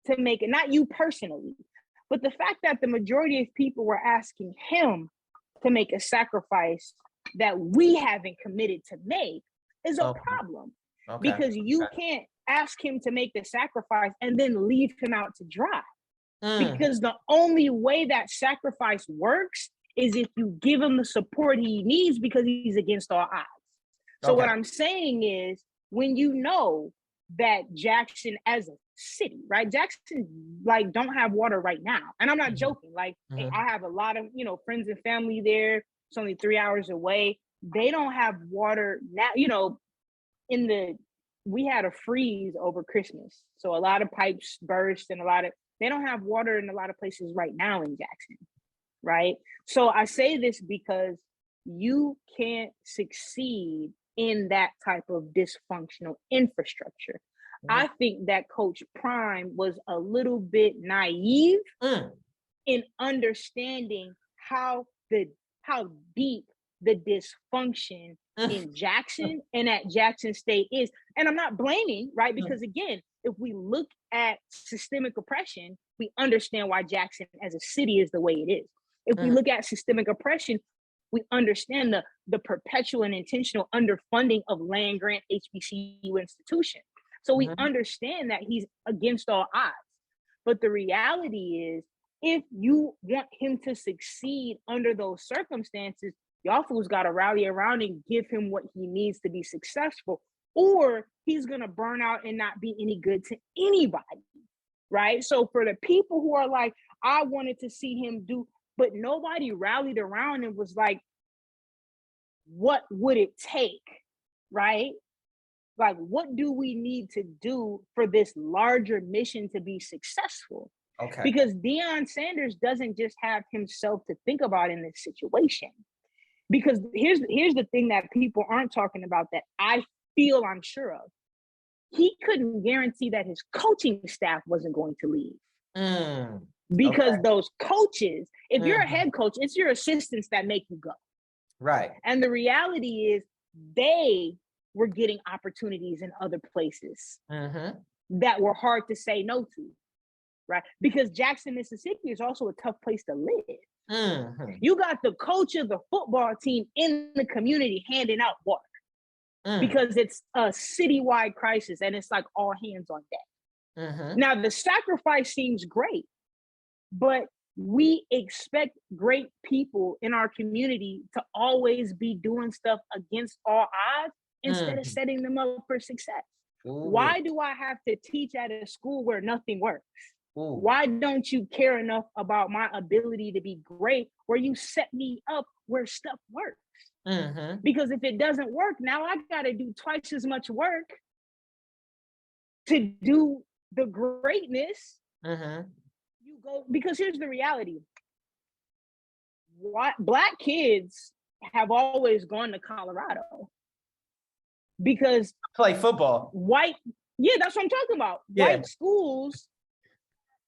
to make it, not you personally, but the fact that the majority of people were asking him to make a sacrifice that we haven't committed to make is a problem. Because you can't ask him to make the sacrifice and then leave him out to dry. Because the only way that sacrifice works is if you give him the support he needs, because he's against all odds. So what I'm saying is, when you know that Jackson as a city, right? Jackson don't have water right now. And I'm not joking. I have a lot of, friends and family there. It's only 3 hours away. They don't have water now, we had a freeze over Christmas. So a lot of pipes burst and they don't have water in a lot of places right now in Jackson, right? So I say this because you can't succeed in that type of dysfunctional infrastructure. I think that Coach Prime was a little bit naive in understanding how deep the dysfunction in Jackson and at Jackson State is. And I'm not blaming, right? Because again, if we look at systemic oppression, we understand why Jackson as a city is the way it is. If we look at systemic oppression, we understand the perpetual and intentional underfunding of land grant HBCU institutions. So we understand that he's against all odds. But the reality is, if you want him to succeed under those circumstances, y'all fools got to rally around and give him what he needs to be successful, or he's going to burn out and not be any good to anybody, right? So for the people who are like, I wanted to see him do, but nobody rallied around and was like, what would it take, right? Like, what do we need to do for this larger mission to be successful? Okay. Because Deion Sanders doesn't just have himself to think about in this situation. Because here's the thing that people aren't talking about that I feel I'm sure of. He couldn't guarantee that his coaching staff wasn't going to leave. Because those coaches, if you're a head coach, it's your assistants that make you go. Right. And the reality is they were getting opportunities in other places that were hard to say no to, right? Because Jackson, Mississippi is also a tough place to live. You got the coach of the football team in the community handing out water because it's a citywide crisis and it's like all hands on deck. Now, the sacrifice seems great, but we expect great people in our community to always be doing stuff against all odds instead of setting them up for success. Why do I have to teach at a school where nothing works? Why don't you care enough about my ability to be great where you set me up where stuff works? Because if it doesn't work, now I got to do twice as much work to do the greatness. You go, because here's the reality. Black kids have always gone to Colorado because play football. Yeah, that's what I'm talking about. White schools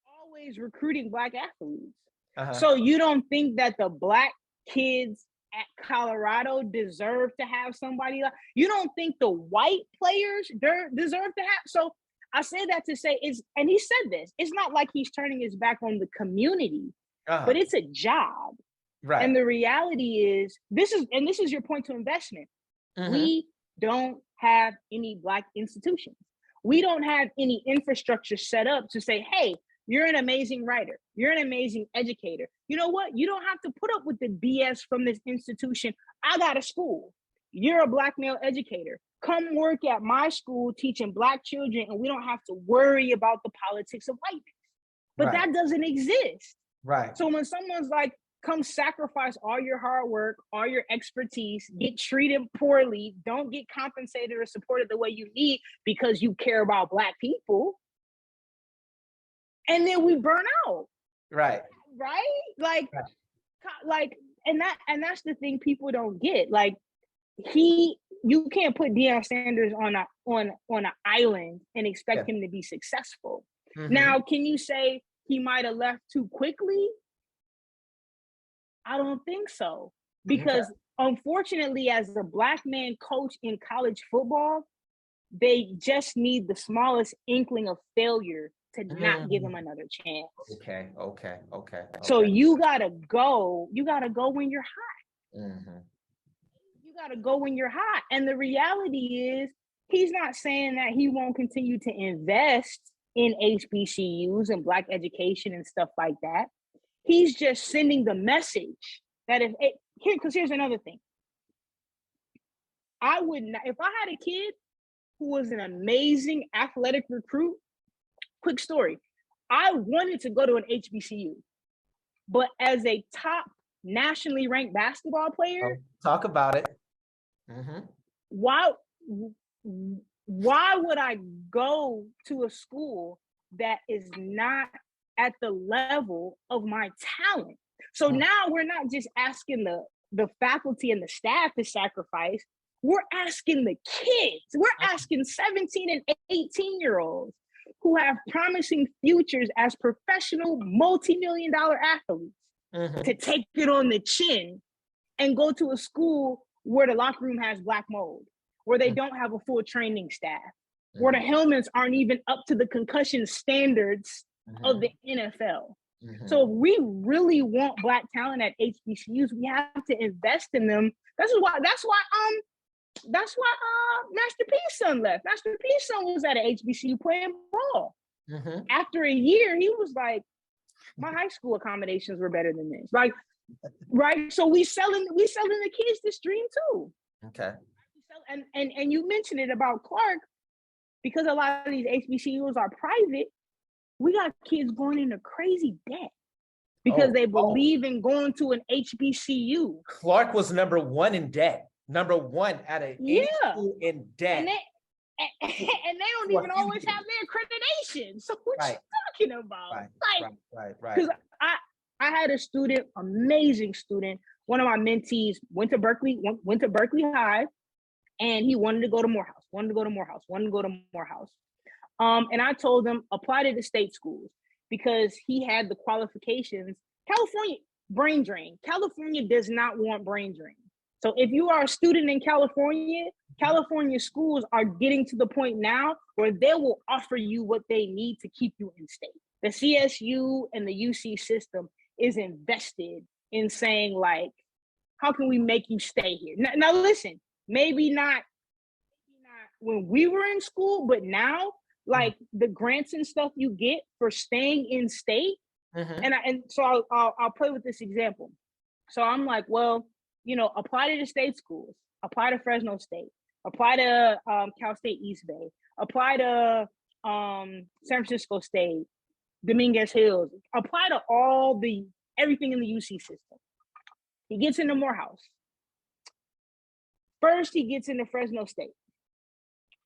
are always recruiting Black athletes. So you don't think that the Black kids at Colorado deserve to have somebody like, you don't think the white players deserve to have, so I say that to say and he said this, it's not like he's turning his back on the community, but it's a job. Right. And the reality is, this is your point to investment. We don't have any Black institutions. We don't have any infrastructure set up to say, hey, you're an amazing writer. You're an amazing educator. You know what? You don't have to put up with the BS from this institution. I got a school. You're a Black male educator. Come work at my school teaching Black children, and we don't have to worry about the politics of whiteness. But that doesn't exist. Right. So when someone's like, come sacrifice all your hard work, all your expertise, get treated poorly, don't get compensated or supported the way you need because you care about Black people, and then we burn out. Right. Right? Like, and that's the thing people don't get. Like, you can't put Deion Sanders on an island and expect him to be successful. Now, can you say he might have left too quickly? I don't think so. Because unfortunately, as a Black man coach in college football, they just need the smallest inkling of failure to not give him another chance. Okay. So you gotta go when you're hot. You gotta go when you're hot. And the reality is, he's not saying that he won't continue to invest in HBCUs and Black education and stuff like that. He's just sending the message that here's another thing. I would not, if I had a kid who was an amazing athletic recruit, quick story, I wanted to go to an HBCU, but as a top nationally ranked basketball player, talk about it. Why would I go to a school that is not at the level of my talent? So now we're not just asking the faculty and the staff to sacrifice, we're asking the kids. We're asking 17 and 18-year-olds who have promising futures as professional multi-million-dollar athletes to take it on the chin and go to a school where the locker room has Black mold, where they don't have a full training staff, where the helmets aren't even up to the concussion standards of the NFL. Mhm. So if we really want Black talent at HBCUs, we have to invest in them. That's why Master P's son left. Master P's son was at an HBCU playing ball. Mhm. After a year, he was like, my high school accommodations were better than this. Like, right? So we selling the kids this dream too. Okay. And you mentioned it about Clark, because a lot of these HBCUs are private. We got kids going into crazy debt because they believe in going to an HBCU. Clark was number one in debt. Number one at a HBCU in debt. And they don't even always have their accreditation. So what you talking about? Right. Because I had a student, amazing student. One of my mentees went to Berkeley High, and he wanted to go to Morehouse. And I told him, apply to the state schools, because he had the qualifications. California, brain drain. California does not want brain drain. So if you are a student in California, California schools are getting to the point now where they will offer you what they need to keep you in state. The CSU and the UC system is invested in saying, like, how can we make you stay here? Now listen, maybe not when we were in school, but now, like, the grants and stuff you get for staying in state. And so I'll play with this example. So I'm like, well, apply to the state schools, apply to Fresno State, apply to Cal State East Bay, apply to San Francisco State, Dominguez Hills, apply to everything in the UC system. He gets into Morehouse. First, he gets into Fresno State.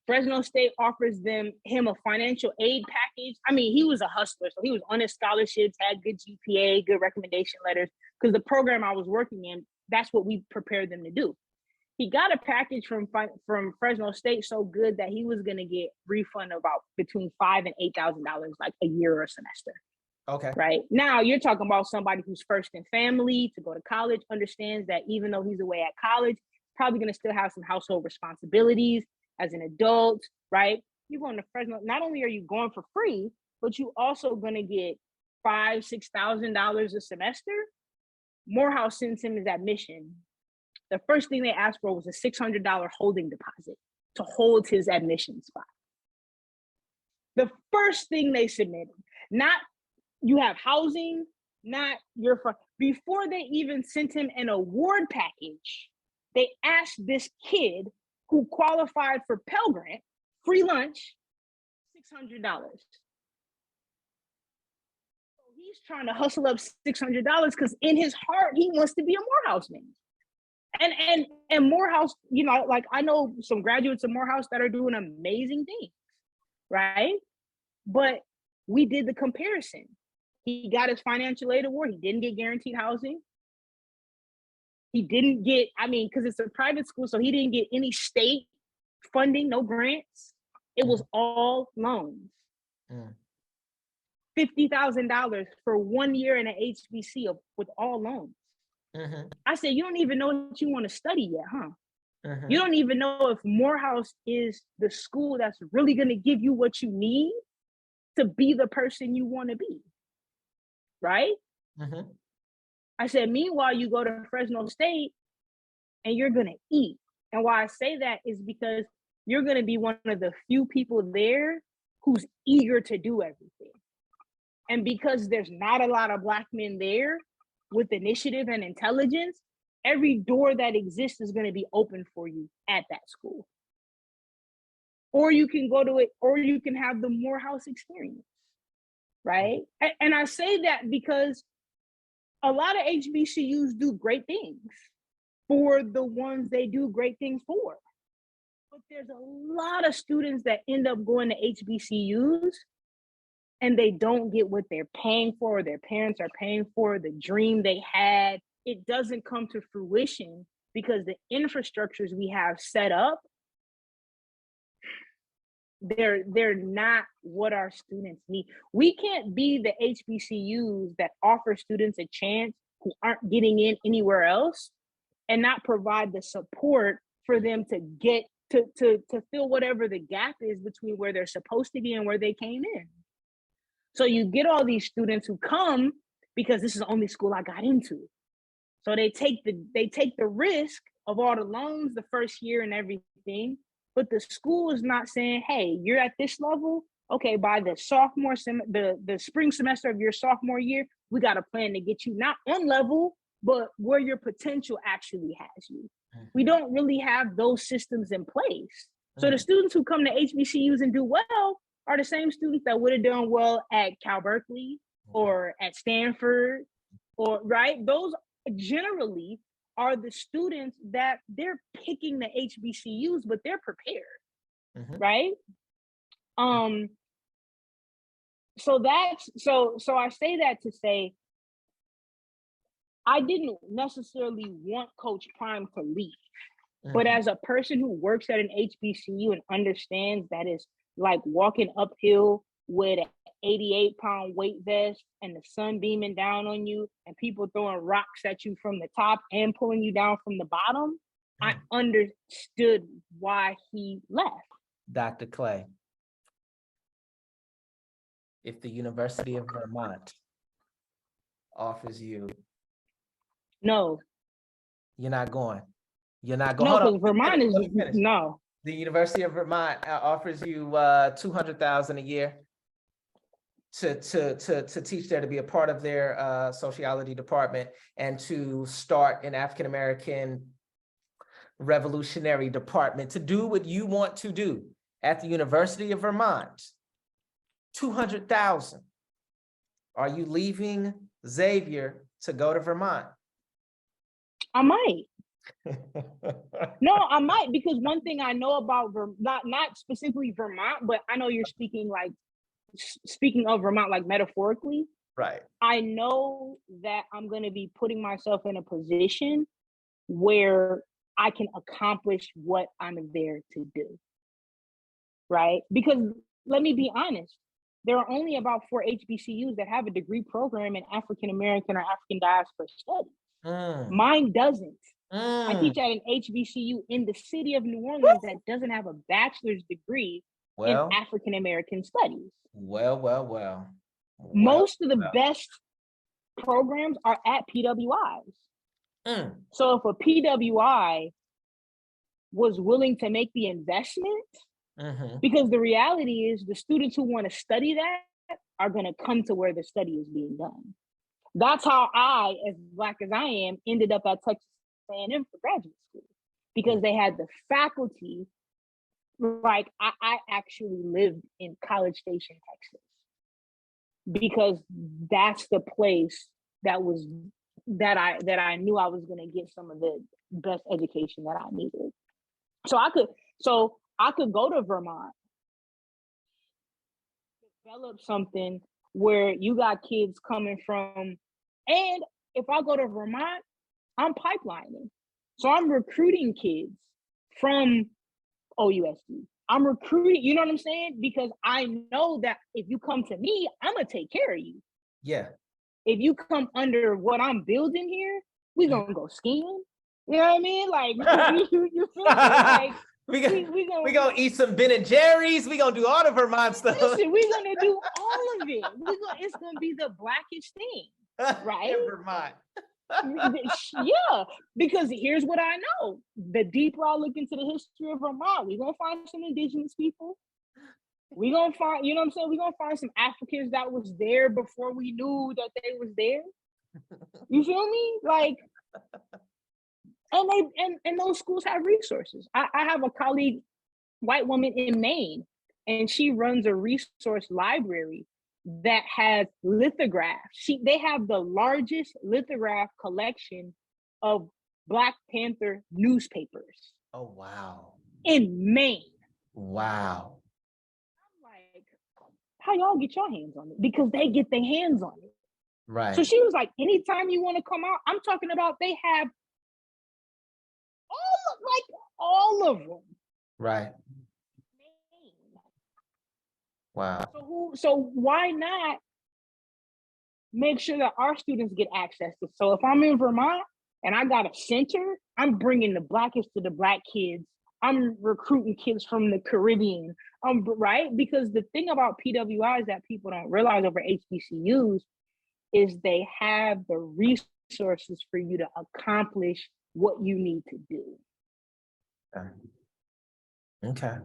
Fresno State offers him a financial aid package. I mean, he was a hustler, so he was on his scholarships, had good GPA, good recommendation letters, because the program I was working in, that's what we prepared them to do. He got a package from Fresno State so good that he was going to get refund about between $5,000 and $8,000 like a year or a semester. Okay. Right now, you're talking about somebody who's first in family to go to college, understands that even though he's away at college, probably going to still have some household responsibilities as an adult, right? You're going to Fresno. Not only are you going for free, but you also going to get $5,000-$6,000 a semester. Morehouse sends him his admission. The first thing they asked for was a $600 holding deposit to hold his admission spot. The first thing they submitted, not you have housing, not your, before they even sent him an award package, they asked this kid who qualified for Pell Grant, free lunch, $600. So he's trying to hustle up $600 because in his heart, he wants to be a Morehouse man. And Morehouse, like, I know some graduates of Morehouse that are doing amazing things, right? But we did the comparison. He got his financial aid award. He didn't get guaranteed housing. He didn't get, because it's a private school, so he didn't get any state funding, no grants. It was all loans. $50,000 for 1 year in an HBC with all loans. I said, you don't even know what you want to study yet, huh? You don't even know if Morehouse is the school that's really going to give you what you need to be the person you want to be, right? I said, meanwhile, you go to Fresno State and you're going to eat. And why I say that is because you're going to be one of the few people there who's eager to do everything. And because there's not a lot of Black men there with initiative and intelligence, every door that exists is going to be open for you at that school. Or you can go to it, or you can have the Morehouse experience, right? And I say that because a lot of HBCUs do great things for the ones they do great things for. But there's a lot of students that end up going to HBCUs and they don't get what they're paying for, or their parents are paying for, the dream they had. It doesn't come to fruition because the infrastructures we have set up, they're not what our students need. We can't be the HBCUs that offer students a chance who aren't getting in anywhere else and not provide the support for them to get to fill whatever the gap is between where they're supposed to be and where they came in. So you get all these students who come because this is the only school I got into. So they take the risk of all the loans the first year and everything, but the school is not saying, hey, you're at this level. Okay, by the the spring semester of your sophomore year, we got a plan to get you not on level, but where your potential actually has you. We don't really have those systems in place. So the students who come to HBCUs and do well are the same students that would have done well at Cal Berkeley or at Stanford, or right? Those generally are the students that they're picking the HBCUs, but they're prepared, right? So I say that to say, I didn't necessarily want Coach Prime to leave, but as a person who works at an HBCU and understands that it's like walking uphill with an 88-pound weight vest and the sun beaming down on you and people throwing rocks at you from the top and pulling you down from the bottom, I understood why he left. Dr. Clay, if the University of Vermont offers you, no, you're not going. You're not going. No, Hold because Vermont is no. The University of Vermont offers you $200,000 a year to teach there, to be a part of their sociology department, and to start an African American revolutionary department to do what you want to do at the University of Vermont. $200,000. Are you leaving Xavier to go to Vermont? I might. No, I might, because one thing I know about not specifically Vermont, but I know you're speaking of Vermont like metaphorically. Right. I know that I'm going to be putting myself in a position where I can accomplish what I'm there to do. Right? Because let me be honest, there are only about 4 HBCUs that have a degree program in African American or African diaspora studies. Mine doesn't. I teach at an HBCU in the city of New Orleans that doesn't have a bachelor's degree in African American studies. Well. Most of the best programs are at PWIs. So if a PWI was willing to make the investment, because the reality is the students who want to study that are going to come to where the study is being done. That's how I, as Black as I am, ended up at Texas A&M for graduate school, because they had the faculty. Like I actually lived in College Station, Texas, because that's the place that I knew I was going to get some of the best education that I needed. So I could go to Vermont, develop something where you got kids coming from, and if I go to Vermont, I'm pipelining. So I'm recruiting kids from OUSD. I'm recruiting, you know what I'm saying? Because I know that if you come to me, I'm gonna take care of you. Yeah. If you come under what I'm building here, we gonna go skiing. You know what I mean? Like you feel me? Like we gonna eat some Ben and Jerry's. We gonna do all the Vermont stuff. Listen, we're gonna do all of it. It's gonna be the Blackish thing, right? In Vermont. Yeah, because here's what I know. The deeper I look into the history of Vermont, we're gonna find some indigenous people. We're gonna find, you know what I'm saying? We're gonna find some Africans that was there before we knew that they was there. You feel me? Like, and those schools have resources. I have a colleague, white woman in Maine, and she runs a resource library that has lithographs. They have the largest lithograph collection of Black Panther newspapers. Oh, wow. In Maine. Wow. I'm like, how y'all get your hands on it? Because they get their hands on it. Right. So she was like, anytime you want to come out, I'm talking about they have all of them. Right. Wow. So why not make sure that our students get access to? So if I'm in Vermont and I got a center, I'm bringing the Blackest to the Black kids. I'm recruiting kids from the Caribbean. Right? Because the thing about PWIs that people don't realize over HBCUs is they have the resources for you to accomplish what you need to do. Okay.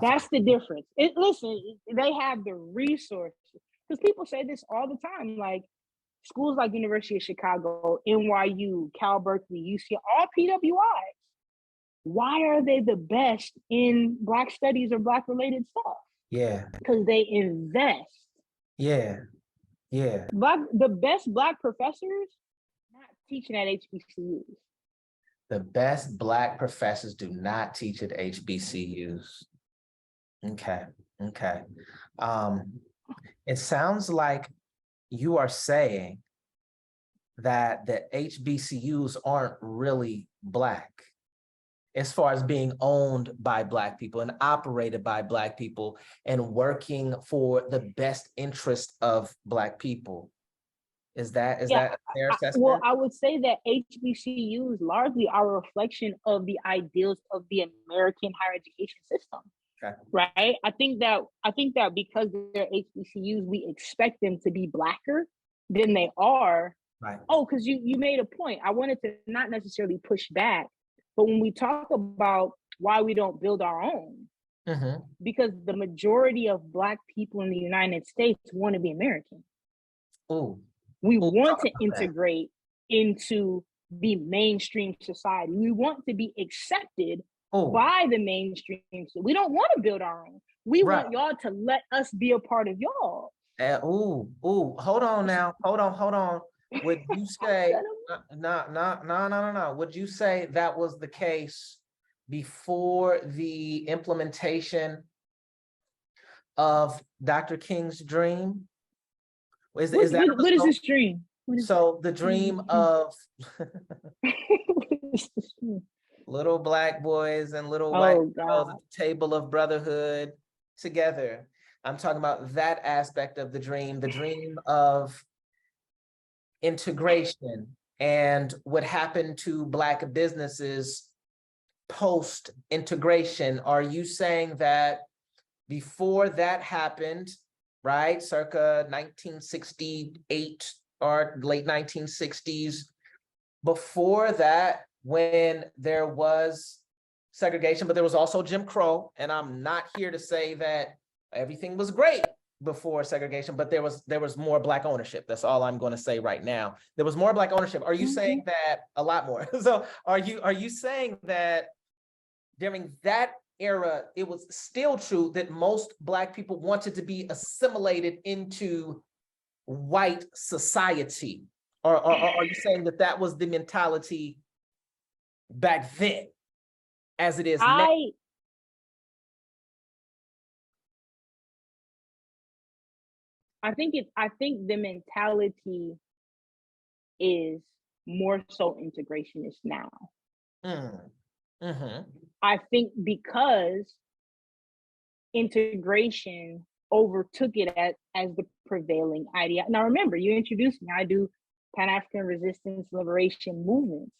That's the difference. Listen, they have the resources. Because people say this all the time, like schools like University of Chicago, NYU, Cal Berkeley, UCLA, all PWIs. Why are they the best in Black studies or Black related stuff? Yeah. Because they invest. Yeah. The best Black professors not teaching at HBCUs. The best Black professors do not teach at HBCUs. Okay. It sounds like you are saying that the HBCUs aren't really Black as far as being owned by Black people and operated by Black people and working for the best interest of Black people. Is that a fair assessment? Well, I would say that HBCUs largely are a reflection of the ideals of the American higher education system. Okay. Right? I think that because they're HBCUs, we expect them to be Blacker than they are. Right. Oh, because you made a point. I wanted to not necessarily push back, but when we talk about why we don't build our own, because the majority of Black people in the United States want to be American. We want to integrate into the mainstream society. We want to be accepted by the mainstream. We don't want to build our own. We want y'all to let us be a part of y'all. Hold on now. Hold on. Would you say no? Would you say that was the case before the implementation of Dr. King's dream? What is this dream? So the dream of little Black boys and little white girls at the table of brotherhood together. I'm talking about that aspect of the dream of integration and what happened to Black businesses post-integration. Are you saying that before that happened, right, circa 1968 or late 1960s, before that, when there was segregation, but there was also Jim Crow, and I'm not here to say that everything was great before segregation, but there was more Black ownership. That's all I'm going to say right now. There was more Black ownership. Are you saying that a lot more? So are you saying that during that era, it was still true that most Black people wanted to be assimilated into white society? Or are you saying that was the mentality back then as it is now? I think the mentality is more so integrationist now. I think because integration overtook it as the prevailing idea. Now remember, you introduced me, I do Pan-African resistance liberation movements.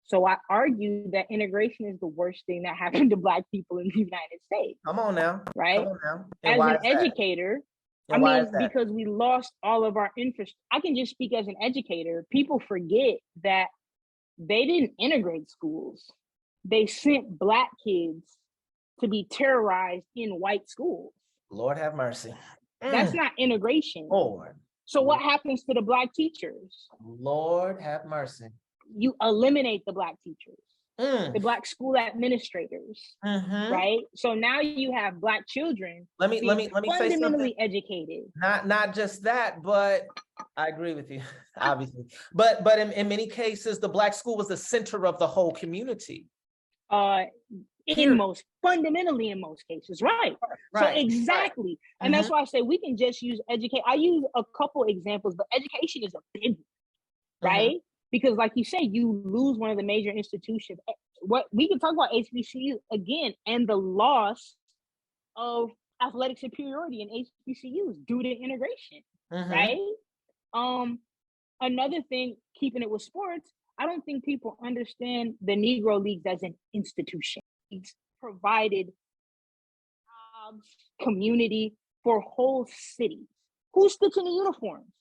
So I argue that integration is the worst thing that happened to Black people in the United States. Come on now. Right? Come on now. As an educator, because we lost all of our infrastructure. I can just speak as an educator. People forget that they didn't integrate schools. They sent Black kids to be terrorized in white schools. Lord have mercy. That's not integration. Lord. So what happens to the Black teachers? Lord have mercy. You eliminate the Black teachers, the Black school administrators, right? So now you have Black children. Let me say something. Fundamentally educated. Not just that, but I agree with you, obviously. But in many cases, the Black school was the center of the whole community. Fundamentally in most cases, right? So exactly. Right. And that's why I say we can just use educate. I use a couple examples, but education is a big one, right? Because like you say, you lose one of the major institutions. What we can talk about HBCU again, and the loss of athletic superiority in HBCUs due to integration, right? Another thing, keeping it with sports, I don't think people understand the Negro Leagues as an institution. provided jobs, community for whole cities. Who's stitching the uniforms?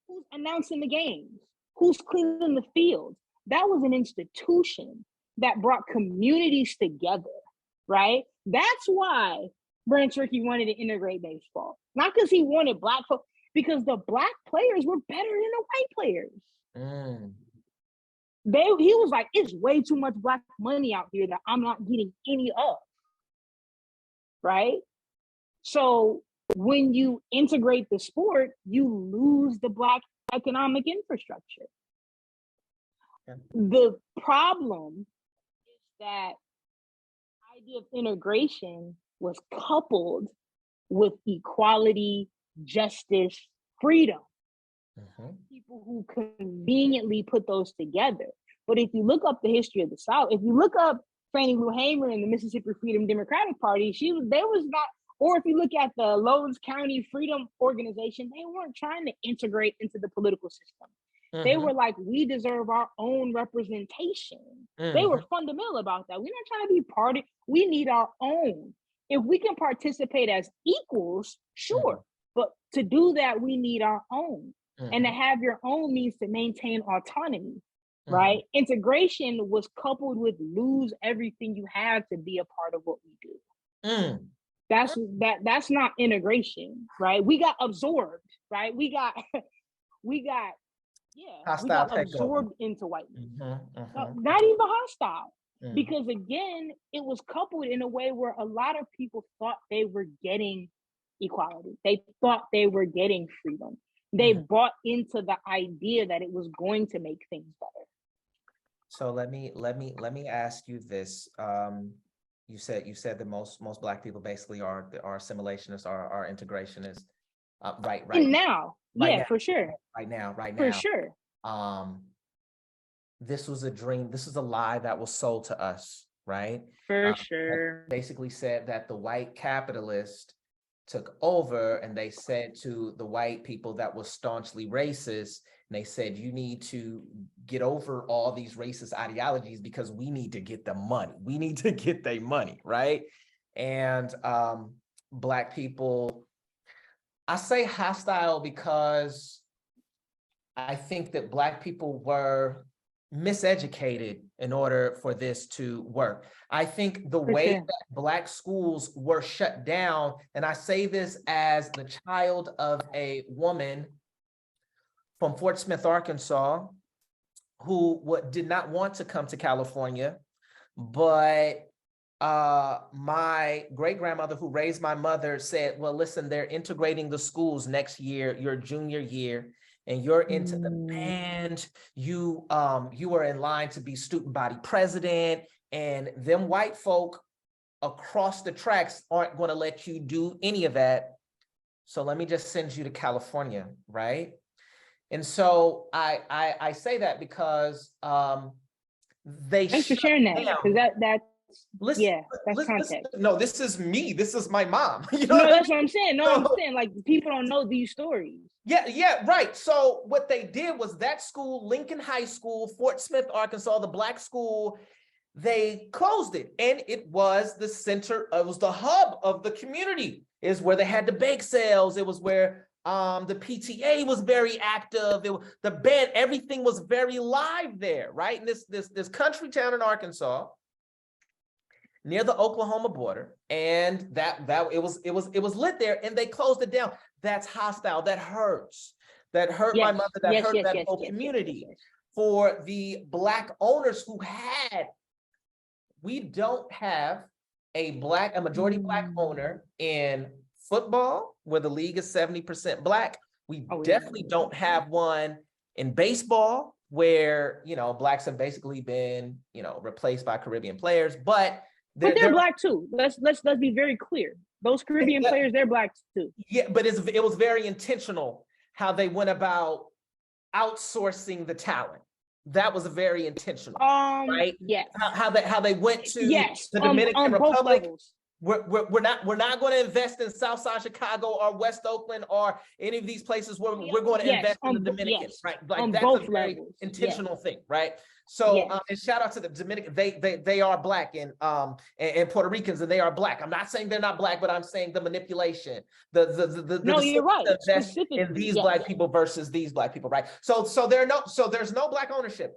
Who's announcing the games? Who's cleaning the fields? That was an institution that brought communities together, right? That's why Branch Rickey wanted to integrate baseball. Not because he wanted black folks, because the black players were better than the white players. He was like, it's way too much black money out here that I'm not getting any of, right? So when you integrate the sport, you lose the black economic infrastructure. Yeah. The problem is that the idea of integration was coupled with equality, justice, freedom. People who conveniently put those together. But if you look up the history of the South, if you look up Fannie Lou Hamer and the Mississippi Freedom Democratic Party, or if you look at the Lowndes County Freedom Organization, they weren't trying to integrate into the political system. They were like, we deserve our own representation. They were fundamental about that. We're not trying to be party. We need our own. If we can participate as equals, sure. But to do that, we need our own. And to have your own means to maintain autonomy, right? Integration was coupled with lose everything you have to be a part of what we do. That's not integration, right? We got absorbed, right? We got absorbed into whiteness. Not even hostile. Because again, it was coupled in a way where a lot of people thought they were getting equality. They thought they were getting freedom. They bought into the idea that it was going to make things better. So let me ask you this. You said that most black people basically are assimilationists, are integrationists. Right now. Right now. For sure. Right now. For sure. This was a dream. This is a lie that was sold to us, right? For sure. Basically said that the white capitalist took over, and they said to the white people that was staunchly racist, and they said, you need to get over all these racist ideologies because we need to get the money. We need to get their money, right? And black people, I say hostile because I think that black people were miseducated in order for this to work. I think the way that black schools were shut down, and I say this as the child of a woman from Fort Smith, Arkansas, who did not want to come to California, but my great-grandmother who raised my mother said, well, listen, they're integrating the schools next year, your junior year, and you're into the band, you are in line to be student body president, and them white folk across the tracks aren't going to let you do any of that. So let me just send you to California, right? And so I say that because they thanks for sharing that, because that's context. No, this is me. This is my mom. You know, that's what I'm saying. I'm saying, like, people don't know these stories. Yeah, right. So what they did was that school, Lincoln High School, Fort Smith, Arkansas, the black school, they closed it. And it was the center, it was the hub of the community. Is where they had the bake sales. It was where the PTA was very active. The band, everything was very live there, right? And this country town in Arkansas, near the Oklahoma border, and that it was lit there, and they closed it down. That's hostile. That hurts. That hurt my mother. That hurt that whole community. For the black owners who we don't have a majority black owner in football, where the league is 70% black. We definitely don't have one in baseball, where blacks have basically been replaced by Caribbean players, but they're black too. Let's be very clear. Those Caribbean players, they're black too. Yeah, but it was very intentional how they went about outsourcing the talent. That was very intentional, right? Yes. How they went to the Dominican Republic. We're not going to invest in Southside Chicago or West Oakland or any of these places where we're going to invest in the Dominican, right? Like that's a very intentional thing, right? So Yes. and shout out to the Dominican, they are Black and Puerto Ricans, and they are Black. I'm not saying they're not Black, but I'm saying the manipulation, the No, you're right. invest in Specifically, these yes. Black people versus these Black people, right? So there's no Black ownership.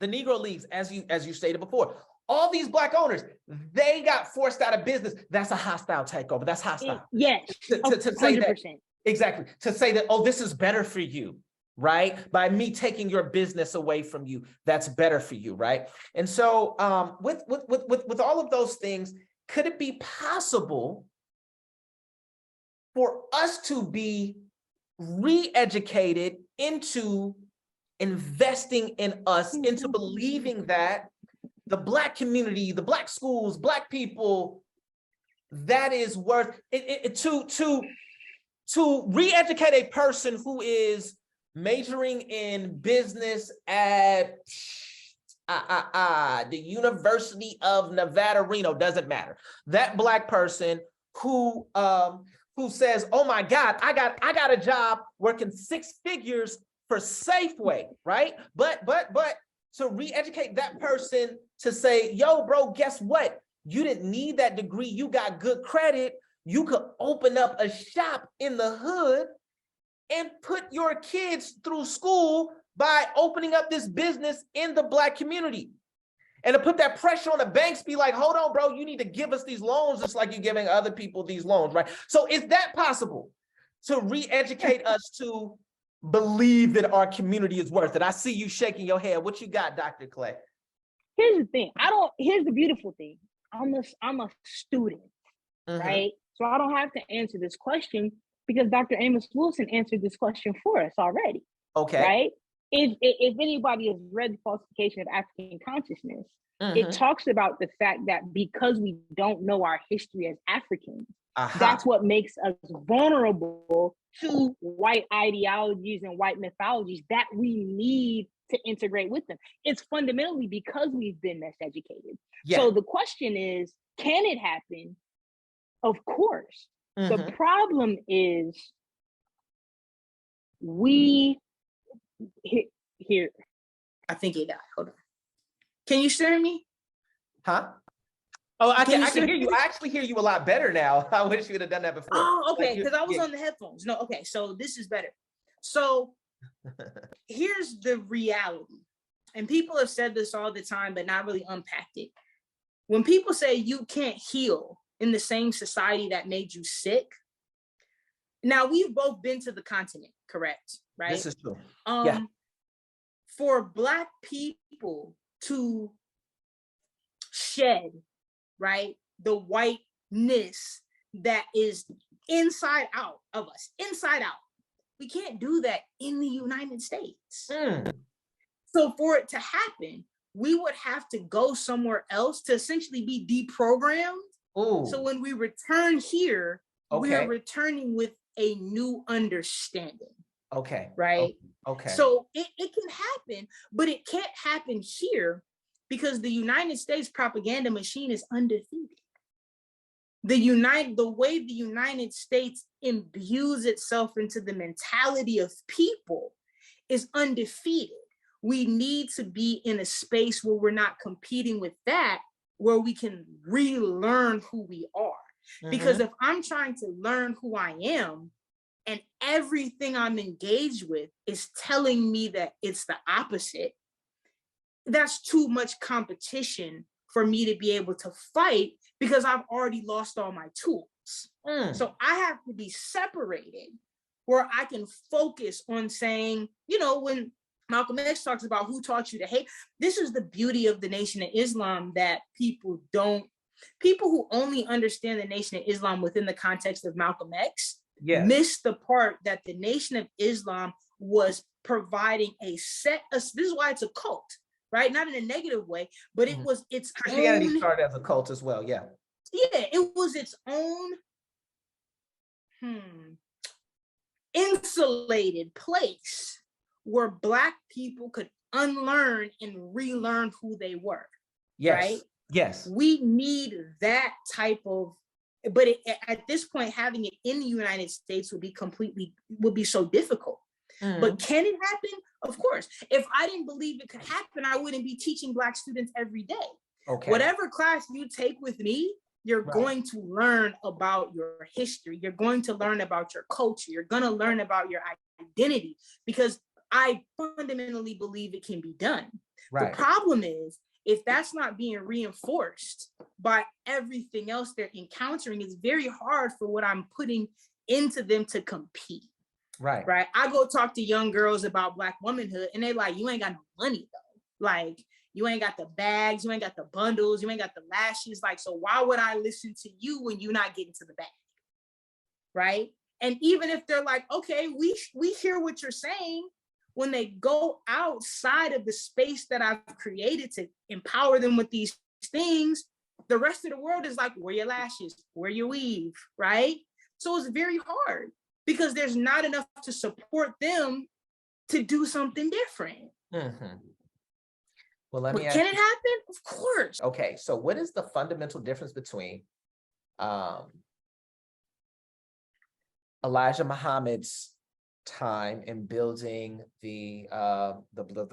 The Negro Leagues, as you stated before, all these Black owners, they got forced out of business. That's a hostile takeover. That's hostile. Yes, To say that 100%. exactly, to say that, oh, this is better for you, right? By me taking your business away from you, that's better for you, right? And so with all of those things, could it be possible for us to be re-educated into investing in us, into believing that the Black community, the Black schools, Black people, that is worth it, to re-educate a person who is majoring in business at the University of Nevada, Reno, doesn't matter. That Black person who says, oh my God, I got a job working 6 figures for Safeway, right? But to re-educate that person to say, yo, bro, guess what? You didn't need that degree. You got good credit. You could open up a shop in the hood and put your kids through school by opening up this business in the Black community. And to put that pressure on the banks, be like, hold on, bro, you need to give us these loans just like you're giving other people these loans, right? So is that possible to re-educate us to believe that our community is worth it? I see you shaking your head. What you got, Dr. Clay? Here's the thing. Here's the beautiful thing. I'm a student, right? So I don't have to answer this question because Dr. Amos Wilson answered this question for us already. Okay. Right? If anybody has read The Falsification of African Consciousness, it talks about the fact that because we don't know our history as Africans, that's what makes us vulnerable to white ideologies and white mythologies that we need to integrate with them. It's fundamentally because we've been miseducated. Yeah. So the question is, can it happen? Of course. The problem is here. I think it died. Hold on. Can you hear me? Huh? Oh, I can hear you. I actually hear you a lot better now. I wish you would have done that before. Oh, okay. Because I was on the headphones. No, okay. So this is better. So here's the reality. And people have said this all the time, but not really unpacked it. When people say you can't heal in the same society that made you sick, now we've both been to the continent, correct? Right? This is true. Yeah. For Black people to shed, right, the whiteness that is inside out of us, inside out, we can't do that in the United States. So for it to happen, we would have to go somewhere else to essentially be deprogrammed. Ooh. So when we return here, we're returning with a new understanding. Okay. Right? Okay. So it can happen, but it can't happen here because the United States propaganda machine is undefeated. The way the United States imbues itself into the mentality of people is undefeated. We need to be in a space where we're not competing with that, where we can relearn who we are. Because if I'm trying to learn who I am, and everything I'm engaged with is telling me that it's the opposite, that's too much competition for me to be able to fight because I've already lost all my tools. So I have to be separated where I can focus on saying, you know, when Malcolm X talks about who taught you to hate, this is the beauty of the Nation of Islam that people who only understand the Nation of Islam within the context of Malcolm X miss the part that the Nation of Islam was providing this is why it's a cult, right? Not in a negative way, but it was its Christianity started as a cult as well, yeah. Yeah, it was its own insulated place where Black people could unlearn and relearn who they were. Yes. Right? Yes. We need that type of, but at this point, having it in the United States would be so difficult But can it happen? Of course. If I didn't believe it could happen, I wouldn't be teaching Black students every day. Okay. Whatever class you take with me, you're going to learn about your history. You're going to learn about your culture. You're going to learn about your identity, because I fundamentally believe it can be done. The problem is, if that's not being reinforced by everything else they're encountering, it's very hard for what I'm putting into them to compete. Right. I go talk to young girls about Black womanhood, and they like, you ain't got no money though. Like, you ain't got the bags, you ain't got the bundles, you ain't got the lashes. Like, so why would I listen to you when you're not getting to the bag? Right. And even if they're like, okay, we hear what you're saying, when they go outside of the space that I've created to empower them with these things, the rest of the world is like, wear your lashes, wear your weave, right? So it's very hard because there's not enough to support them to do something different. Well, let me ask can it happen? Of course. Okay, so what is the fundamental difference between Elijah Muhammad's time in building the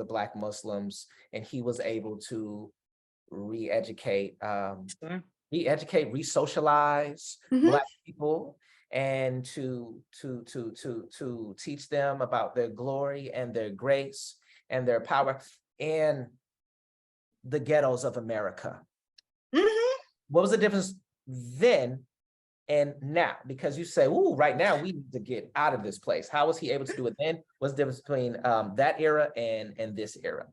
Black Muslims, and he was able to re-educate, re-socialize Black people, and to teach them about their glory and their grace and their power in the ghettos of America? What was the difference then and now? Because you say, "Ooh, right now we need to get out of this place." How was he able to do it then? What's the difference between that era and this era?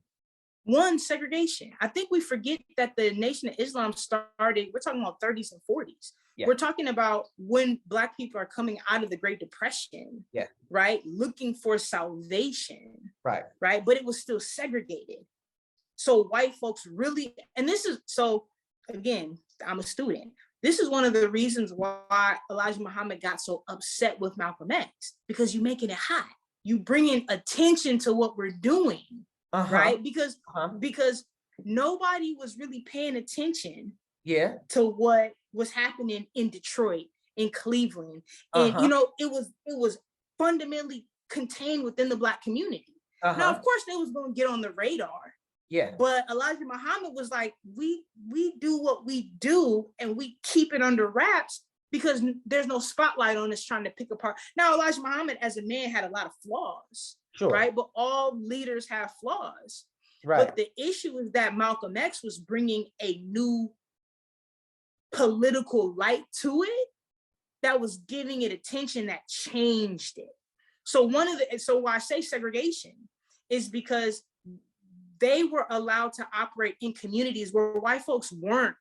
One, segregation. I think we forget that the Nation of Islam started, we're talking about 30s and 40s. We're talking about when Black people are coming out of the Great Depression, right? Looking for salvation, right? But it was still segregated. So white folks really, and this is, so again, I'm a student. This is one of the reasons why Elijah Muhammad got so upset with Malcolm X, because you're making it hot. You bringing attention to what we're doing, right? Because nobody was really paying attention to what was happening in Detroit, in Cleveland. And you know, it was fundamentally contained within the Black community. Now, of course, they was going to get on the radar. But Elijah Muhammad was like, we do what we do and we keep it under wraps because there's no spotlight on us trying to pick apart. Now, Elijah Muhammad as a man had a lot of flaws, right? But all leaders have flaws. But the issue is that Malcolm X was bringing a new political light to it that was giving it attention that changed it. So why I say segregation is because they were allowed to operate in communities where white folks weren't.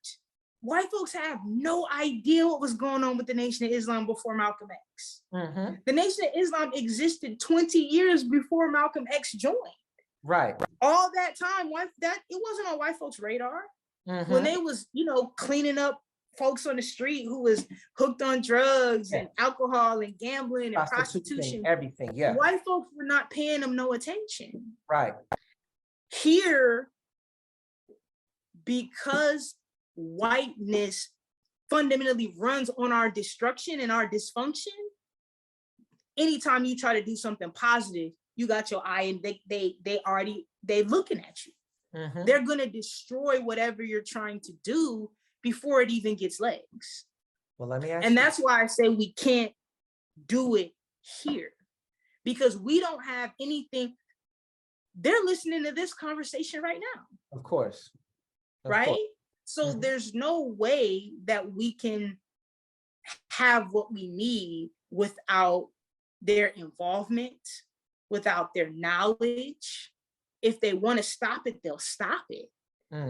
White folks have no idea what was going on with the Nation of Islam before Malcolm X. The Nation of Islam existed 20 years before Malcolm X joined. All that time, it wasn't on white folks' radar. When they was, cleaning up folks on the street who was hooked on drugs and alcohol and gambling and prostitution, everything. White folks were not paying them no attention. Here, because whiteness fundamentally runs on our destruction and our dysfunction, anytime you try to do something positive, you got your eye and they looking at you. They're gonna destroy whatever you're trying to do before it even gets legs. Well, let me ask and that's why I say we can't do it here, because we don't have anything. They're listening to this conversation right now. Of course. Right? So there's no way that we can have what we need without their involvement, without their knowledge. If they want to stop it, they'll stop it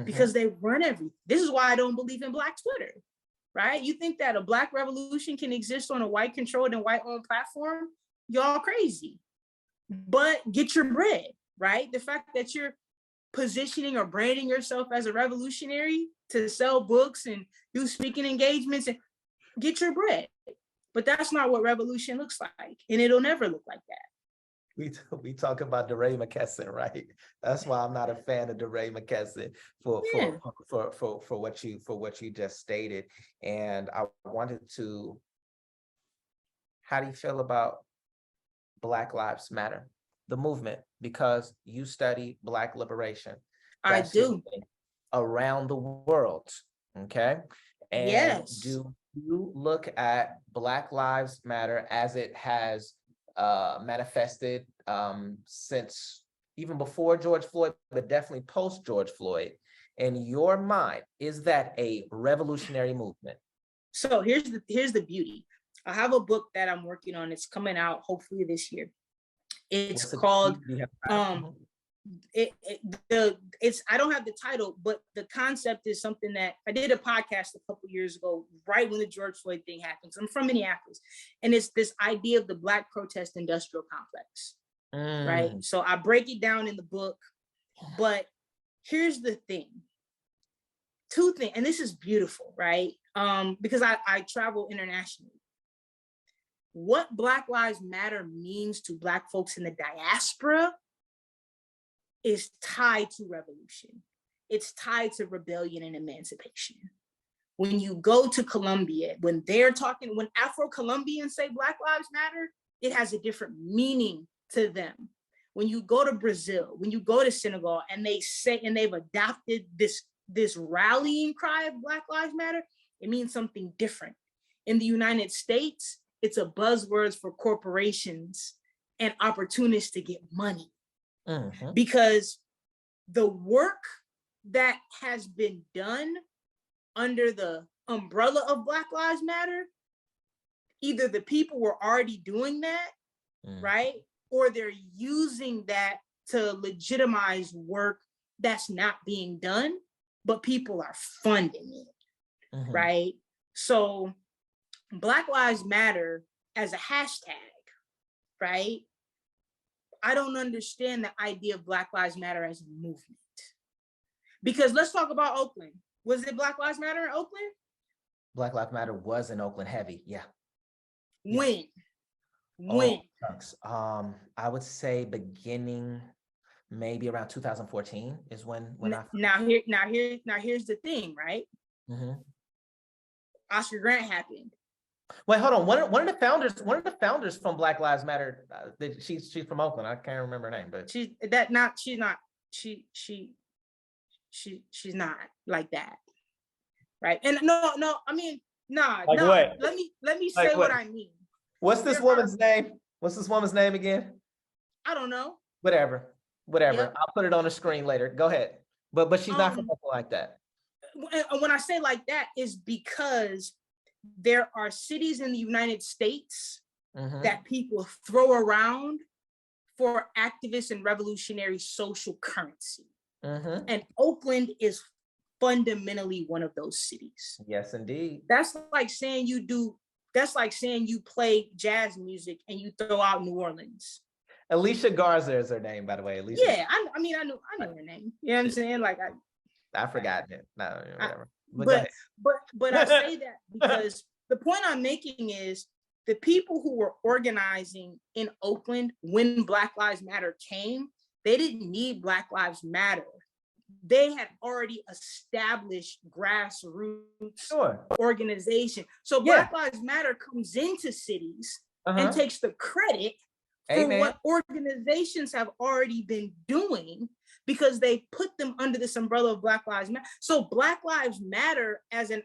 because they run everything. This is why I don't believe in Black Twitter, right? You think that a Black revolution can exist on a white controlled and white owned platform? Y'all crazy. But get your bread. Right? The fact that you're positioning or branding yourself as a revolutionary to sell books and do speaking engagements and get your bread. But that's not what revolution looks like. And it'll never look like that. We talk about DeRay McKesson, right? That's why I'm not a fan of DeRay McKesson for what you just stated. And I wanted to, how do you feel about Black Lives Matter? the movement because you study Black liberation. I That's your do. thing. Around the world, okay? And Yes. do you look at Black Lives Matter as it has manifested since even before George Floyd, but definitely post George Floyd? In your mind, is that a revolutionary movement? So here's the beauty. I have a book that I'm working on. It's coming out hopefully this year. It's What's it called do you have- it's I don't have the title, but the concept is something that I did a podcast a couple years ago, right when the George Floyd thing happened. So I'm from Minneapolis, and it's this idea of the Black protest industrial complex, right? So I break it down in the book, but here's the thing. Two things, and this is beautiful, right? Because I travel internationally. What Black Lives Matter means to Black folks in the diaspora is tied to revolution. It's tied to rebellion and emancipation. When you go to Colombia, when Afro-Colombians say Black Lives Matter, it has a different meaning to them. When you go to Brazil, when you go to Senegal, and they say, and they've adopted this rallying cry of Black Lives Matter, it means something different. In the United States, it's a buzzword for corporations and opportunists to get money. Because the work that has been done under the umbrella of Black Lives Matter, either the people were already doing that, right? Or they're using that to legitimize work that's not being done, but people are funding it, right? So Black Lives Matter as a hashtag, right? I don't understand the idea of Black Lives Matter as a movement. Because let's talk about Oakland. Was it Black Lives Matter in Oakland? Black Lives Matter was in Oakland heavy, yeah. When? I would say beginning maybe around 2014 is when here's the thing, right? Oscar Grant happened. Wait, hold on. One of the founders from Black Lives Matter. She's from Oakland. I can't remember her name, but she's not like that, right? And no. I mean, Like what? Let me Like say what? what I mean. What's this woman's name? What's this woman's name again? I don't know. Whatever. Yep. I'll put it on the screen later. Go ahead. But she's not from Oakland like that. When I say like that is because there are cities in the United States that people throw around for activist and revolutionary social currency. And Oakland is fundamentally one of those cities. Yes, indeed. That's like saying you play jazz music and you throw out New Orleans. Alicia Garza is her name, by the way. Alicia. Yeah, I know her name. You know what I'm saying? Like I forgot it. No, whatever. But I say that because the point I'm making is the people who were organizing in Oakland when Black Lives Matter came, they didn't need Black Lives Matter. They had already established grassroots organization. So Black Lives Matter comes into cities and takes the credit for what organizations have already been doing because they put them under this umbrella of Black Lives Matter. So Black Lives Matter as an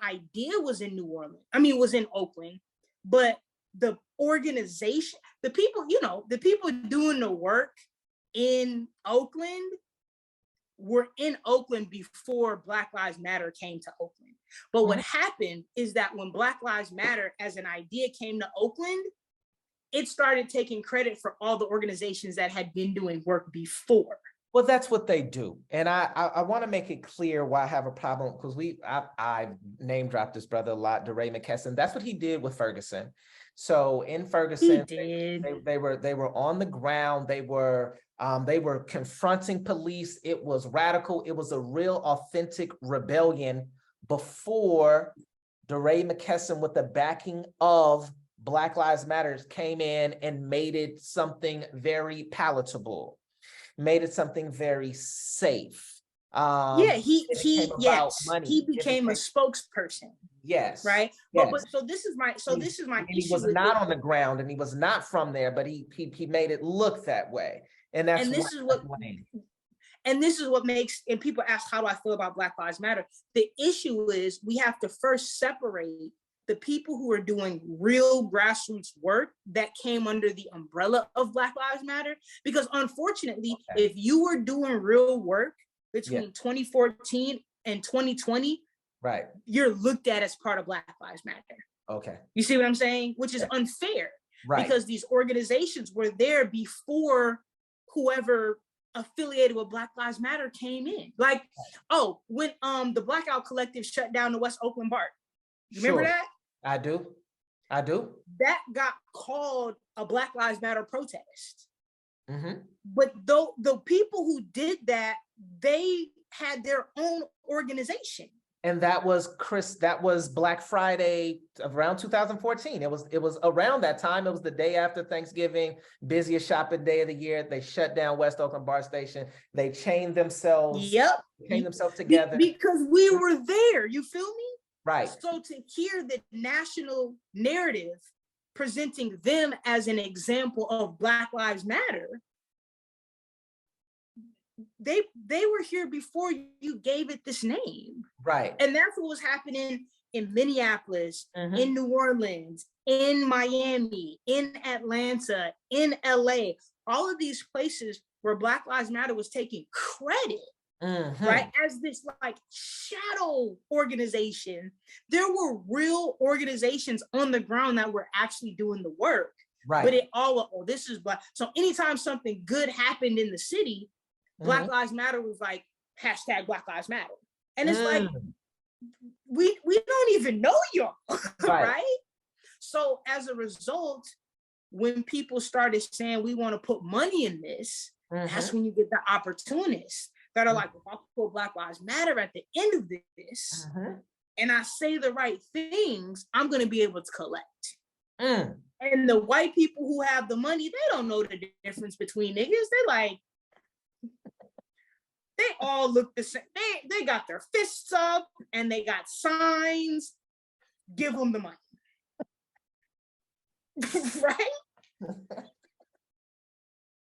idea was in was in Oakland, but the organization, the people doing the work in Oakland were in Oakland before Black Lives Matter came to Oakland. But what happened is that when Black Lives Matter as an idea came to Oakland, it started taking credit for all the organizations that had been doing work before. Well, that's what they do. And I want to make it clear why I have a problem, because I name dropped this brother a lot, DeRay McKesson. That's what he did with Ferguson. So in Ferguson, they were on the ground. They were confronting police. It was radical. It was a real authentic rebellion before DeRay McKesson, with the backing of Black Lives Matter, came in and made it something very palatable, made it something very safe. Yeah, he it he became about yes, money. he It became a became, spokesperson, yes, right? But yes. so this is my And he issue was with it, not on the ground and he was not from there, but he made it look that way. And that's and why this is I what blame. and this is what makes, and people ask, how do I feel about Black Lives Matter? The issue is we have to first separate the people who are doing real grassroots work that came under the umbrella of Black Lives Matter. Because unfortunately, Okay. if you were doing real work Yeah. between 2014 and 2020, Right. you're looked at as part of Black Lives Matter. Okay. You see what I'm saying? Which is unfair, Right. because these organizations were there before whoever affiliated with Black Lives Matter came in. Like, oh, when the Blackout Collective shut down the West Oakland BART. You remember Sure. that? I do. I do. That got called a Black Lives Matter protest. Mm-hmm. But though the people who did that, they had their own organization. And that was Black Friday around 2014. It was around that time. It was the day after Thanksgiving, busiest shopping day of the year. They shut down West Oakland BART Station. They chained themselves together. Because we were there, you feel me? Right. So to hear the national narrative presenting them as an example of Black Lives Matter, they were here before you gave it this name. Right. And that's what was happening in Minneapolis, Mhm. in New Orleans, in Miami, in Atlanta, in LA, all of these places where Black Lives Matter was taking credit, Mhm. right? As this like shadow organization. There were real organizations on the ground that were actually doing the work. Right. But it all, oh, this is Black. So anytime something good happened in the city, Black Lives Matter was like hashtag Black Lives Matter. And it's like, we don't even know y'all, right? So as a result, when people started saying we want to put money in this, that's when you get the opportunists that are like, if I put Black Lives Matter at the end of this, and I say the right things, I'm going to be able to collect. And the white people who have the money, they don't know the difference between niggas. They like, they all look the same. They got their fists up and they got signs. Give them the money. Right?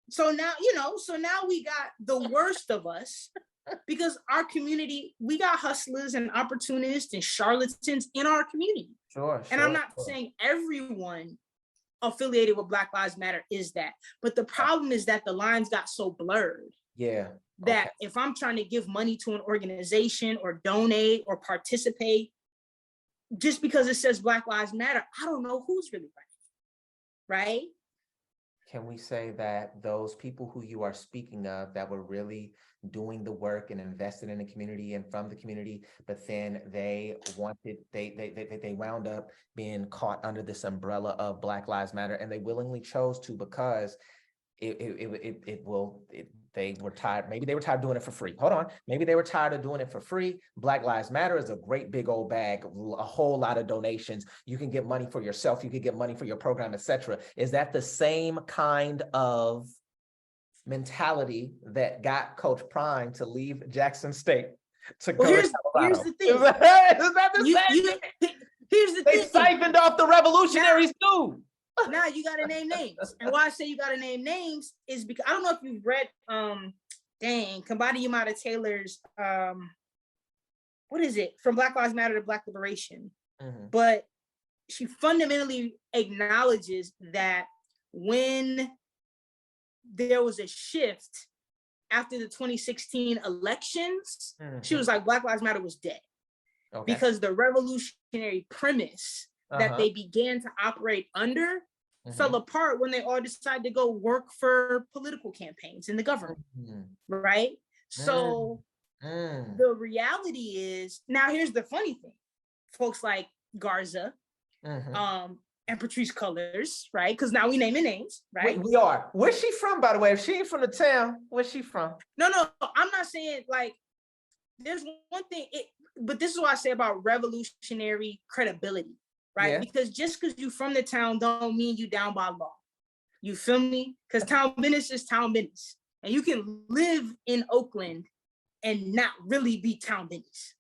So now, so now we got the worst of us, because our community, we got hustlers and opportunists and charlatans in our community. Sure. And I'm not saying everyone affiliated with Black Lives Matter is that, but the problem is that the lines got so blurred. Yeah. That if I'm trying to give money to an organization or donate or participate, just because it says Black Lives Matter, I don't know who's really right. Can we say that those people who you are speaking of that were really doing the work and invested in the community and from the community, but then they wound up being caught under this umbrella of Black Lives Matter, and they willingly chose to because they were tired. Maybe they were tired of doing it for free. Hold on. Maybe they were tired of doing it for free. Black Lives Matter is a great big old bag, a whole lot of donations. You can get money for yourself. You can get money for your program, etc. Is that the same kind of mentality that got Coach Prime to leave Jackson State to go to Colorado? Here's the thing. Is that the same? Here's the thing. They siphoned off the revolutionaries too. Now you gotta name names. And why I say you gotta name names is because I don't know if you've read Kambadi Yamada Taylor's what is it? From Black Lives Matter to Black Liberation. But she fundamentally acknowledges that when there was a shift after the 2016 elections, she was like, Black Lives Matter was dead. Because the revolutionary premise that they began to operate under fell apart when they all decided to go work for political campaigns in the government, right? So the reality is, now here's the funny thing, folks like Garza and Patrice Cullors, right? Because now we naming names, right? We are. Where's she from, by the way? If she ain't from the town, where's she from? No, I'm not saying like, there's one thing, but this is what I say about revolutionary credibility, right? Because just because you from the town don't mean you down by law. You feel me? Because town business is town business. And you can live in Oakland and not really be town business,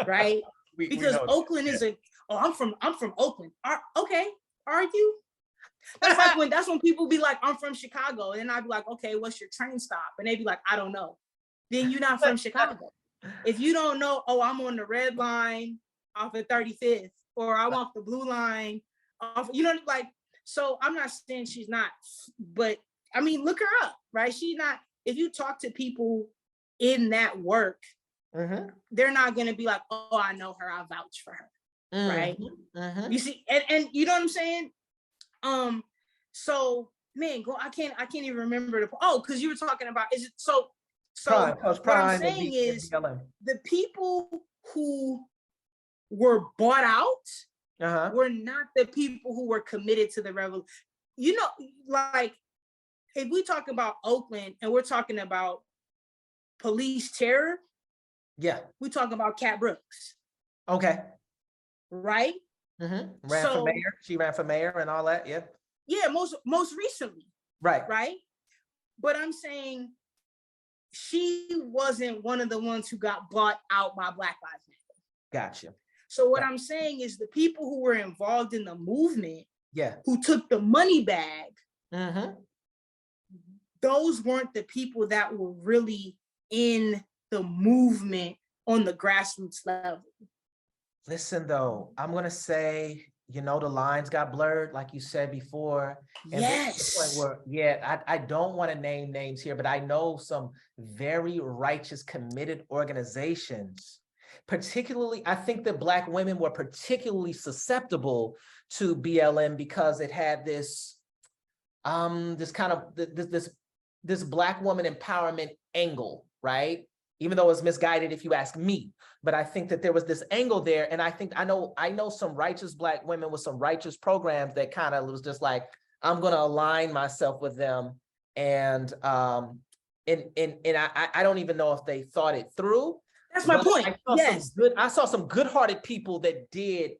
right? We Because know that. Oakland is I'm from Oakland. Okay, are you? That's when people be like, I'm from Chicago. And I'd be like, okay, what's your train stop? And they'd be like, I don't know. Then you're not from Chicago. If you don't know, oh, I'm on the red line off of 35th, or I'm off the blue line off, like, so I'm not saying she's not, but I mean, look her up, right? She's not, if you talk to people in that work, they're not going to be like, oh, I know her, I'll vouch for her, right? You see, and you know what I'm saying? So man, I can't even remember because you were talking about, is it so Prime, what Prime I'm saying is BLM. the people who were bought out were not the people who were committed to the revolution. Like if we talk about Oakland and we're talking about police terror, we talking about Cat Brooks. Okay. Right? Ran for mayor. She ran for mayor and all that. Yeah. Yeah, most recently. Right. Right. But I'm saying she wasn't one of the ones who got bought out by Black Lives Matter. Gotcha. So what I'm saying is the people who were involved in the movement, yeah, who took the money bag, those weren't the people that were really in the movement on the grassroots level. Listen, though, I'm going to say, the lines got blurred, like you said before. And yes. Point where, I don't want to name names here, but I know some very righteous, committed organizations. Particularly, I think that Black women were particularly susceptible to BLM because it had this kind of this Black woman empowerment angle, right? Even though it's misguided if you ask me, but I think that there was this angle there. And I know some righteous Black women with some righteous programs that kind of was just like, I'm going to align myself with them. And I don't even know if they thought it through. That's my point. I saw some good-hearted people that did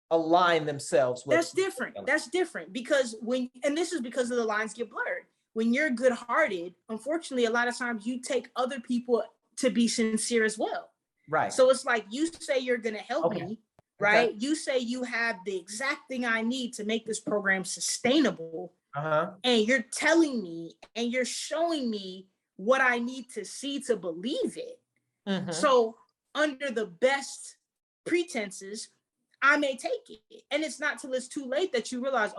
align themselves with. That's different. That's different because and this is because of the lines get blurred. When you're good-hearted, unfortunately, a lot of times you take other people to be sincere as well. Right. So it's like you say you're going to help me, right? Okay. You say you have the exact thing I need to make this program sustainable. And you're telling me and you're showing me what I need to see to believe it. So under the best pretenses, I may take it. And it's not till it's too late that you realize,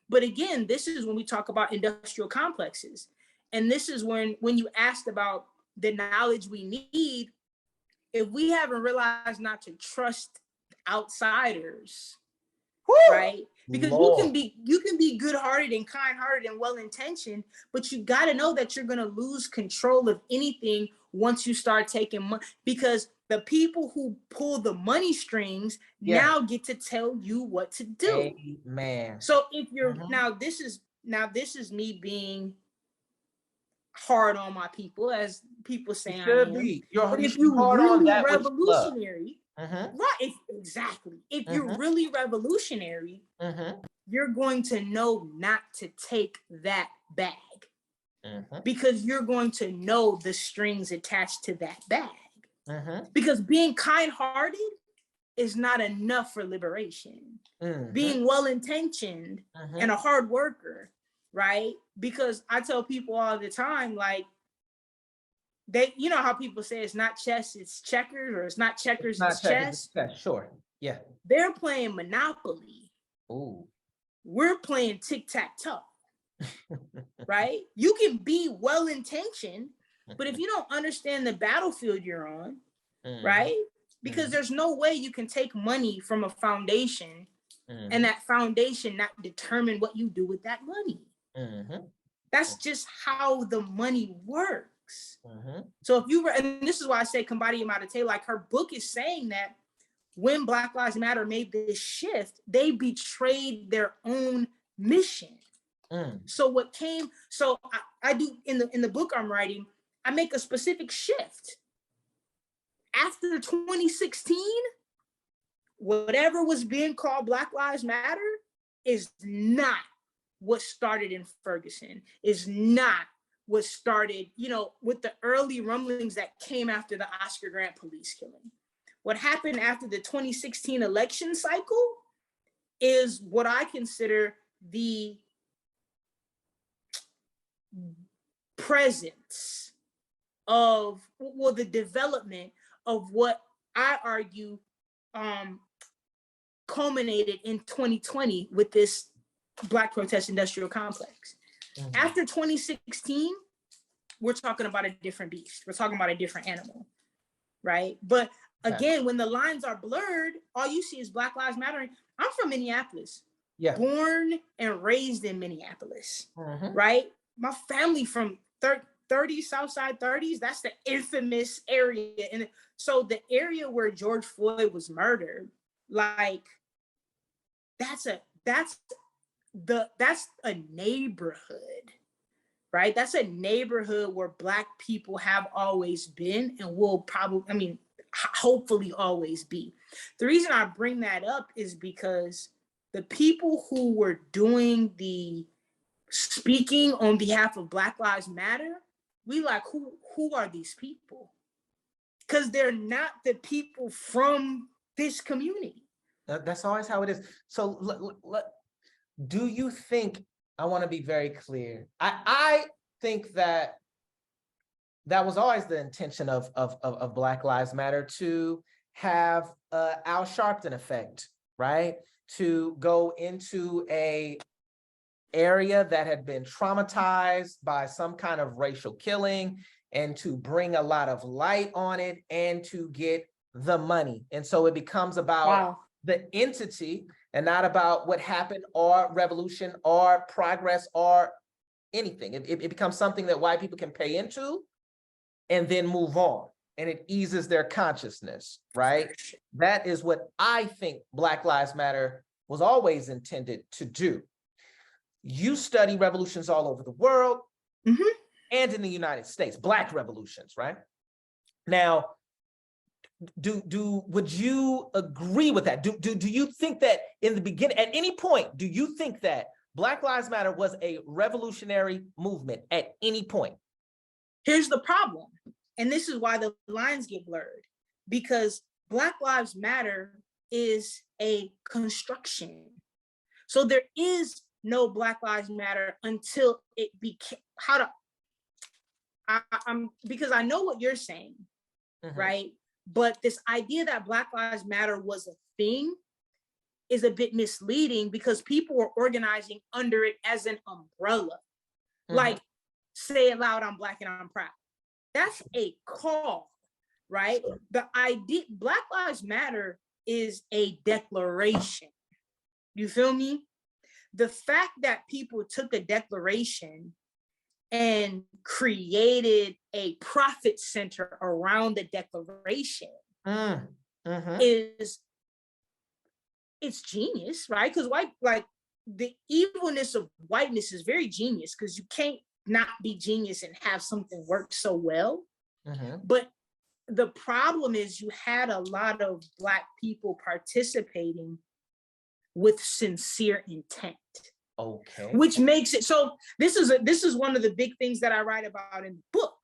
but again, this is when we talk about industrial complexes. And this is when you asked about the knowledge we need, if we haven't realized not to trust outsiders, right? Because you can be good-hearted and kind-hearted and well-intentioned, but you got to know that you're going to lose control of anything once you start taking money, because the people who pull the money strings now get to tell you what to do. Amen. So if you're now this is me being hard on my people, as people say I am. But if you really revolutionary, right? Exactly. If you're really revolutionary, you're going to know not to take that bag because you're going to know the strings attached to that bag. Because being kind-hearted is not enough for liberation. Being well-intentioned and a hard worker, right? Because I tell people all the time, like, you know how people say it's not chess, it's checkers, or it's not checkers, it's chess. Sure. Yeah. They're playing Monopoly. Ooh. We're playing tic-tac-toe. Right? You can be well-intentioned, but if you don't understand the battlefield you're on, right? Because there's no way you can take money from a foundation and that foundation not determine what you do with that money. That's just how the money works. So if you were, and this is why I say Kambadi Yamada, like her book is saying that when Black Lives Matter made this shift, they betrayed their own mission. So I do in the book I'm writing, I make a specific shift. After 2016, whatever was being called Black Lives Matter is not what started in Ferguson, is not was started, with the early rumblings that came after the Oscar Grant police killing. What happened after the 2016 election cycle is what I consider the presence of, well, the development of what I argue culminated in 2020 with this Black protest industrial complex. Mm-hmm. After 2016, we're talking about a different beast. We're talking about a different animal, right? But again, when the lines are blurred, all you see is Black Lives Matter. I'm from Minneapolis, born and raised in Minneapolis, right? My family from 30 Southside 30s, that's the infamous area. And so the area where George Floyd was murdered, like, that's a neighborhood, right? That's a neighborhood where Black people have always been and will probably, hopefully always be. The reason I bring that up is because the people who were doing the speaking on behalf of Black Lives Matter, we like, who are these people? Because they're not the people from this community. That's always how it is. So do you think, I want to be very clear, I think that was always the intention of Black Lives Matter, to have Al Sharpton effect, right? To go into a area that had been traumatized by some kind of racial killing and to bring a lot of light on it and to get the money. And so it becomes about the entity and not about what happened or revolution or progress or anything. It becomes something that white people can pay into and then move on, and it eases their consciousness, right? That is what I think Black Lives Matter was always intended to do. You study revolutions all over the world and in the United States, Black revolutions, right? Now, would you agree with that? Do you think that in the beginning, at any point, do you think that Black Lives Matter was a revolutionary movement at any point? Here's the problem, and this is why the lines get blurred, because Black Lives Matter is a construction. So there is no Black Lives Matter until it became, because I know what you're saying, right? But this idea that Black Lives Matter was a thing is a bit misleading, because people were organizing under it as an umbrella. Like, say it loud, I'm Black and I'm proud. That's a call, right? The idea, Black Lives Matter is a declaration. You feel me? The fact that people took a declaration and created a profit center around the declaration is, it's genius, right? Because the evilness of whiteness is very genius, because you can't not be genius and have something work so well. But the problem is, you had a lot of Black people participating with sincere intent. Okay. Which makes it so, this is one of the big things that I write about in the book,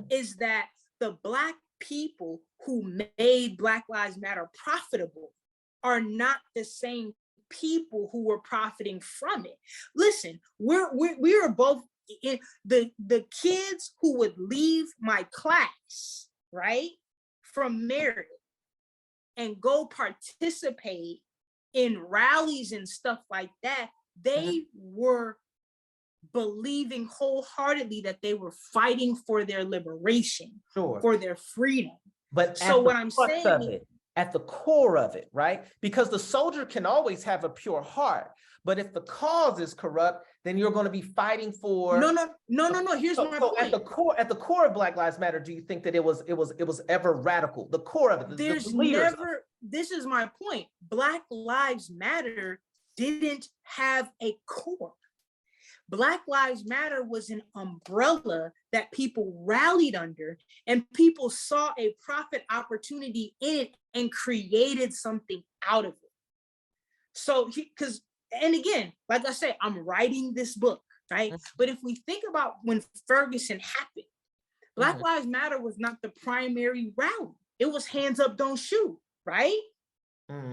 is that the Black people who made Black Lives Matter profitable are not the same people who were profiting from it. Listen, we are both in the kids who would leave my class, right, from merit and go participate in rallies and stuff like that. They were believing wholeheartedly that they were fighting for their liberation, for their freedom. But so what I'm saying, at the core of it, right? Because the soldier can always have a pure heart, but if the cause is corrupt, then you're going to be fighting for. No. Here's my point. At the core of Black Lives Matter, do you think that it was ever radical? The core of it. There's never. This is my point. Black Lives Matter didn't have a core. Black Lives Matter was an umbrella that people rallied under, and people saw a profit opportunity in it and created something out of it. So, and again, like I say, I'm writing this book. right? But if we think about when Ferguson happened, Black Lives Matter was not the primary rally. It was hands up, don't shoot, right?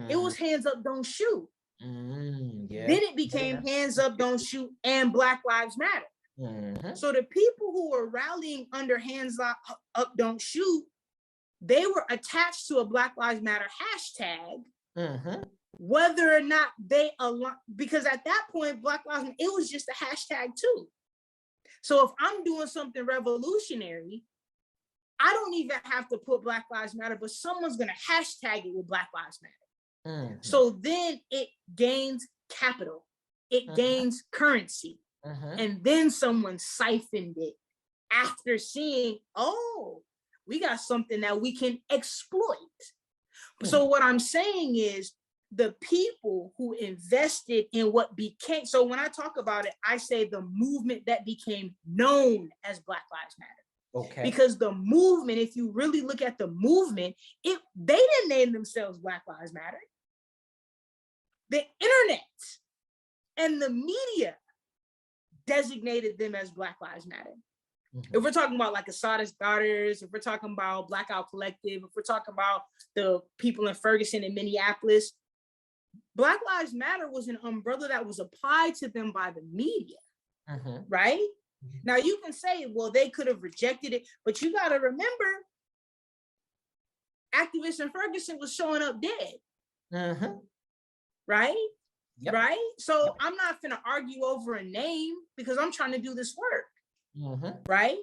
It was hands up, don't shoot. Yeah. Then it became hands up, don't shoot, and Black Lives Matter. So the people who were rallying under hands up, don't shoot, they were attached to a Black Lives Matter hashtag, whether or not they align, because at that point, Black Lives Matter, it was just a hashtag too. So if I'm doing something revolutionary, I don't even have to put Black Lives Matter, but someone's gonna hashtag it with Black Lives Matter. So then it gains capital, it gains currency, and then someone siphoned it after seeing, oh, we got something that we can exploit. So what I'm saying is the people who invested in what became, so when I talk about it, I say the movement that became known as Black Lives Matter. Okay. Because the movement, if you really look at the movement, they didn't name themselves Black Lives Matter. The internet and the media designated them as Black Lives Matter. If we're talking about like Assata's Daughters, if we're talking about Blackout Collective, if we're talking about the people in Ferguson and Minneapolis, Black Lives Matter was an umbrella that was applied to them by the media, right? Now you can say, well, they could have rejected it, but you got to remember, activists in Ferguson was showing up dead, right? Yep. Right? So I'm not gonna argue over a name because I'm trying to do this work, right?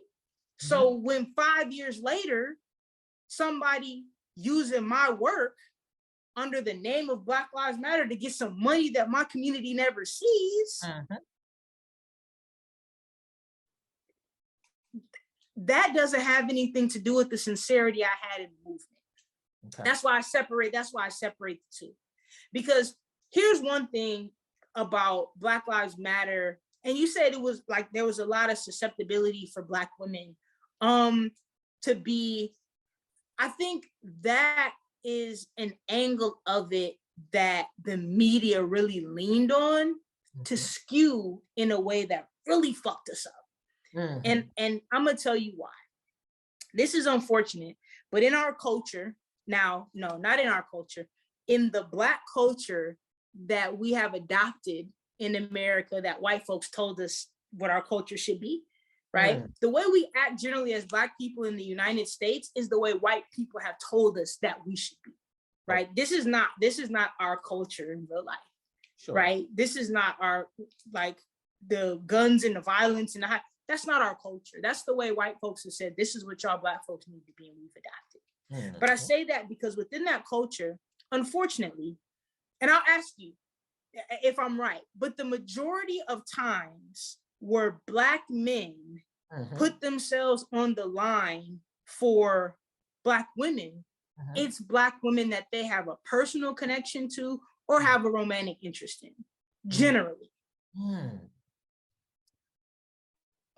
So when 5 years later, somebody using my work under the name of Black Lives Matter to get some money that my community never sees, that doesn't have anything to do with the sincerity I had in the movement. That's why I separate the two. Because here's one thing about Black Lives Matter, and you said it was like there was a lot of susceptibility for Black women to be, I think that is an angle of it that the media really leaned on to skew in a way that really fucked us up. And I'm gonna tell you why. This is unfortunate, but in our culture, now, no, not in our culture, in the Black culture that we have adopted in America, that white folks told us what our culture should be, right? The way we act generally as Black people in the United States is the way white people have told us that we should be, right? This is not our culture in real life, right? This is not our, like, the guns and the violence and that's not our culture. That's the way white folks have said, this is what y'all Black folks need to be, and we've adopted. But I say that because within that culture, unfortunately, and I'll ask you if I'm right, but the majority of times where Black men put themselves on the line for Black women, it's Black women that they have a personal connection to or have a romantic interest in, generally.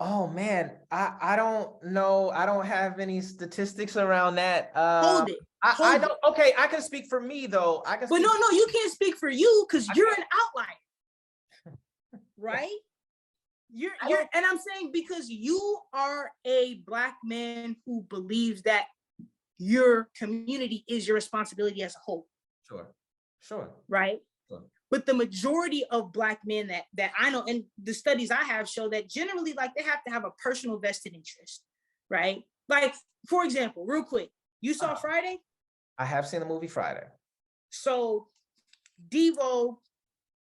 Oh man, I don't know. I don't have any statistics around that. Hold it. I don't. Okay, I can speak for me though. I can. But no, you can't speak for you because you're an outlier, right? You're, and I'm saying because you are a Black man who believes that your community is your responsibility as a whole. Sure. Right. Sure. But the majority of Black men that I know, and the studies I have show that generally, like, they have to have a personal vested interest, right? Like, for example, real quick, you saw Friday? I have seen the movie Friday. So Devo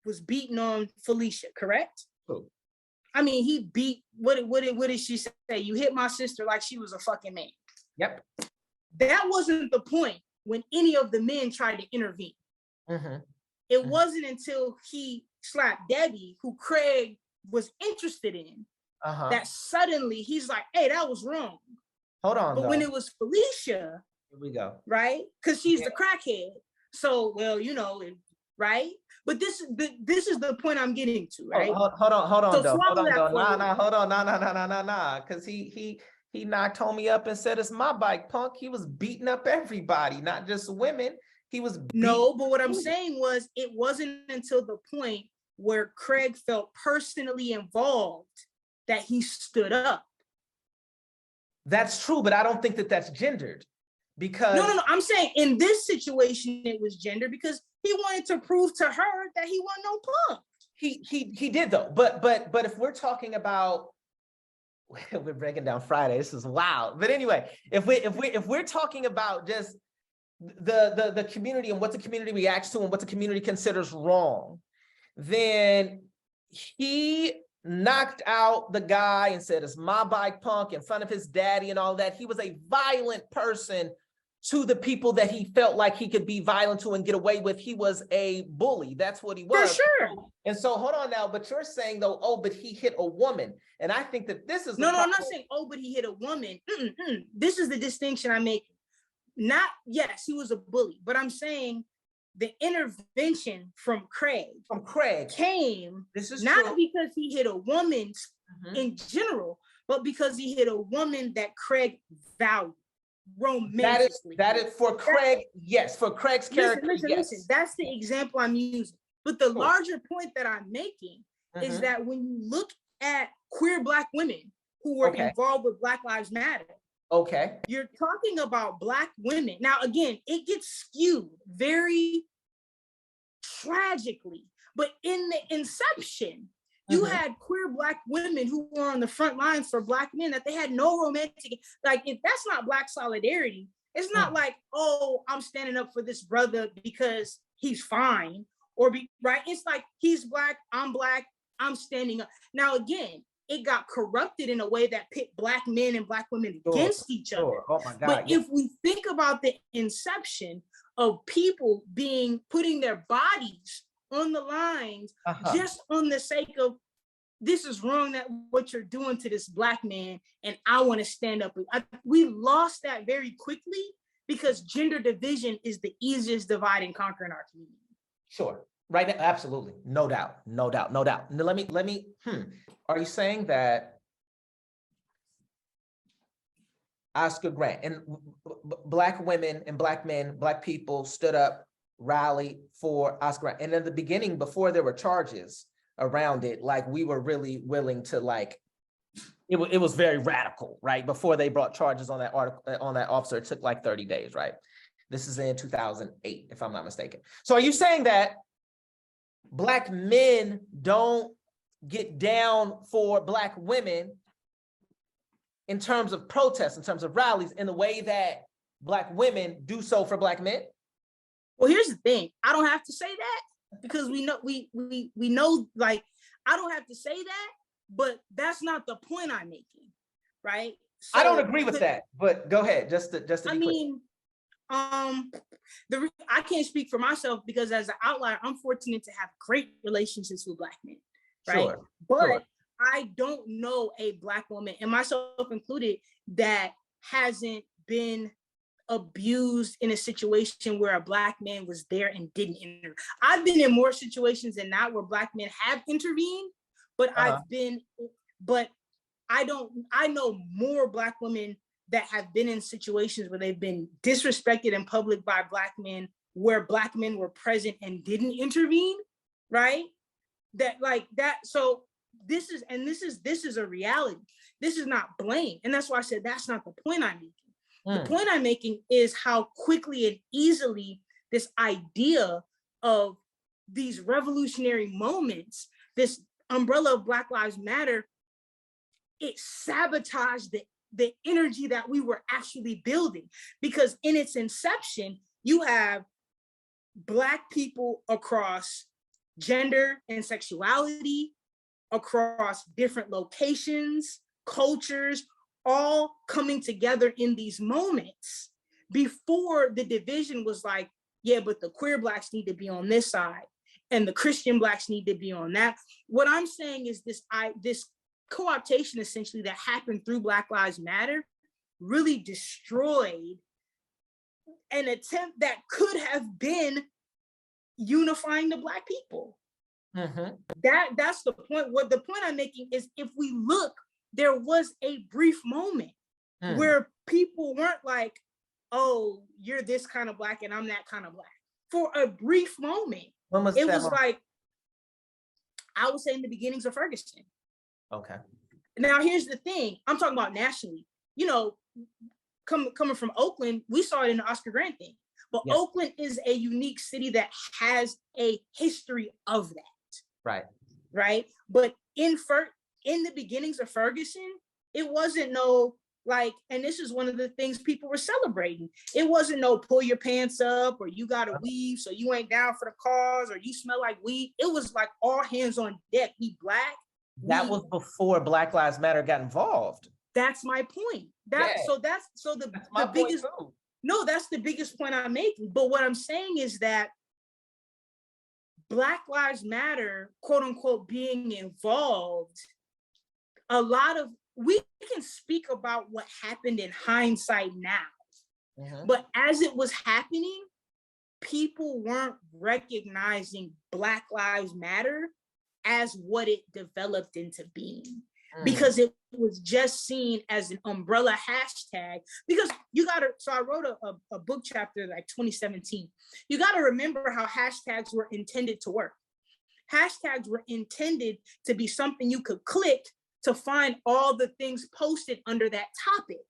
was beating on Felicia, correct? Who? I mean, he beat, what did she say? You hit my sister like she was a fucking man. Yep. That wasn't the point when any of the men tried to intervene. It wasn't until he slapped Debbie, who Craig was interested in, that suddenly he's like, hey, that was wrong. Hold on. But when it was Felicia, here we go. Right? Because she's the crackhead. So, well, you know, right? But this is the point I'm getting to, right? Hold on, so though. Hold on, though. hold on. Nah. Because he knocked homie up and said, it's my bike, punk. He was beating up everybody, not just women. He was no, but what I'm saying was, it wasn't until the point where Craig felt personally involved that he stood up. That's true, but I don't think that that's gendered because No. I'm saying in this situation, it was gender because he wanted to prove to her that he wasn't no punk. he did though. But if we're talking about, we're breaking down Friday, this is wild. But anyway, if we're talking about just the community and what the community reacts to and what the community considers wrong, then he knocked out the guy and said, it's my bike, punk, in front of his daddy and all that. He was a violent person to the people that he felt like he could be violent to and get away with. He was a bully. That's what he was. For sure. And so hold on now, but you're saying though, oh, but he hit a woman. And I think that this is no, I'm not saying, oh, but he hit a woman. This is the distinction I'm making. Not, yes, he was a bully, but I'm saying the intervention from Craig came this is not true. because he hit a woman in general, but because he hit a woman that Craig valued romantically. That is for Craig, yes, for Craig's character. Listen, that's the example I'm using. But the larger point that I'm making is that when you look at queer Black women who were involved with Black Lives Matter, you're talking about Black women. Now, again, it gets skewed very tragically, but in the inception, you had queer Black women who were on the front lines for Black men that they had no romantic, like if that's not Black solidarity, it's not like, oh, I'm standing up for this brother because he's fine right? It's like he's Black, I'm standing up. Now, again, it got corrupted in a way that pit Black men and Black women against each other. Oh my God, but if we think about the inception of people putting their bodies on the lines just on the sake of, this is wrong, that what you're doing to this Black man, and I want to stand up. We lost that very quickly because gender division is the easiest divide and conquer in our community. Sure. Right now, absolutely. No doubt. Now, let me, are you saying that Oscar Grant and Black women and Black men, Black people stood up, rallied for Oscar Grant? And in the beginning, before there were charges around it, like we were really willing to it was very radical, right? Before they brought charges on that officer, it took like 30 days, right? This is in 2008, if I'm not mistaken. So are you saying that Black men don't get down for Black women in terms of protests, in terms of rallies, in the way that Black women do so for Black men? Well, here's the thing. I don't have to say that because we know, like, I don't have to say that, but that's not the point I'm making, right? So, I don't agree with that, but go ahead, just to be clear. I can't speak for myself because as an outlier, I'm fortunate to have great relationships with Black men, right? Sure, but I don't know a Black woman, and myself included, that hasn't been abused in a situation where a Black man was there and didn't intervene. I've been in more situations than not where Black men have intervened, but I know more Black women that have been in situations where they've been disrespected in public by Black men, where Black men were present and didn't intervene, right? So this is a reality. This is not blame. And that's why I said that's not the point I'm making. The point I'm making is how quickly and easily this idea of these revolutionary moments, this umbrella of Black Lives Matter, it sabotaged the energy that we were actually building. Because in its inception, you have Black people across gender and sexuality, across different locations, cultures, all coming together in these moments before the division was like, yeah, but the queer Blacks need to be on this side and the Christian Blacks need to be on that. What I'm saying is this co-optation essentially that happened through Black Lives Matter really destroyed an attempt that could have been unifying the Black people. That's the point. What the point I'm making is, if we look, there was a brief moment where people weren't like, oh, you're this kind of Black and I'm that kind of Black. For a brief moment, it was like, I would say in the beginnings of Ferguson. Okay. Now, here's the thing. I'm talking about nationally. You know, coming from Oakland, we saw it in the Oscar Grant thing. But Yes. Oakland is a unique city that has a history of that. Right. Right. But in the beginnings of Ferguson, it wasn't no like, and this is one of the things people were celebrating. It wasn't no pull your pants up or you got to weave so you ain't down for the cause or you smell like weed. It was like all hands on deck. We Black. That was before Black Lives Matter got involved. That's my point. That's the biggest. No, that's the biggest point I'm making. But what I'm saying is that Black Lives Matter, quote unquote, being involved, we can speak about what happened in hindsight now. But as it was happening, people weren't recognizing Black Lives Matter as what it developed into being. Because it was just seen as an umbrella hashtag. Because so I wrote a book chapter like 2017. You got to remember how hashtags were intended to work. Hashtags were intended to be something you could click to find all the things posted under that topic.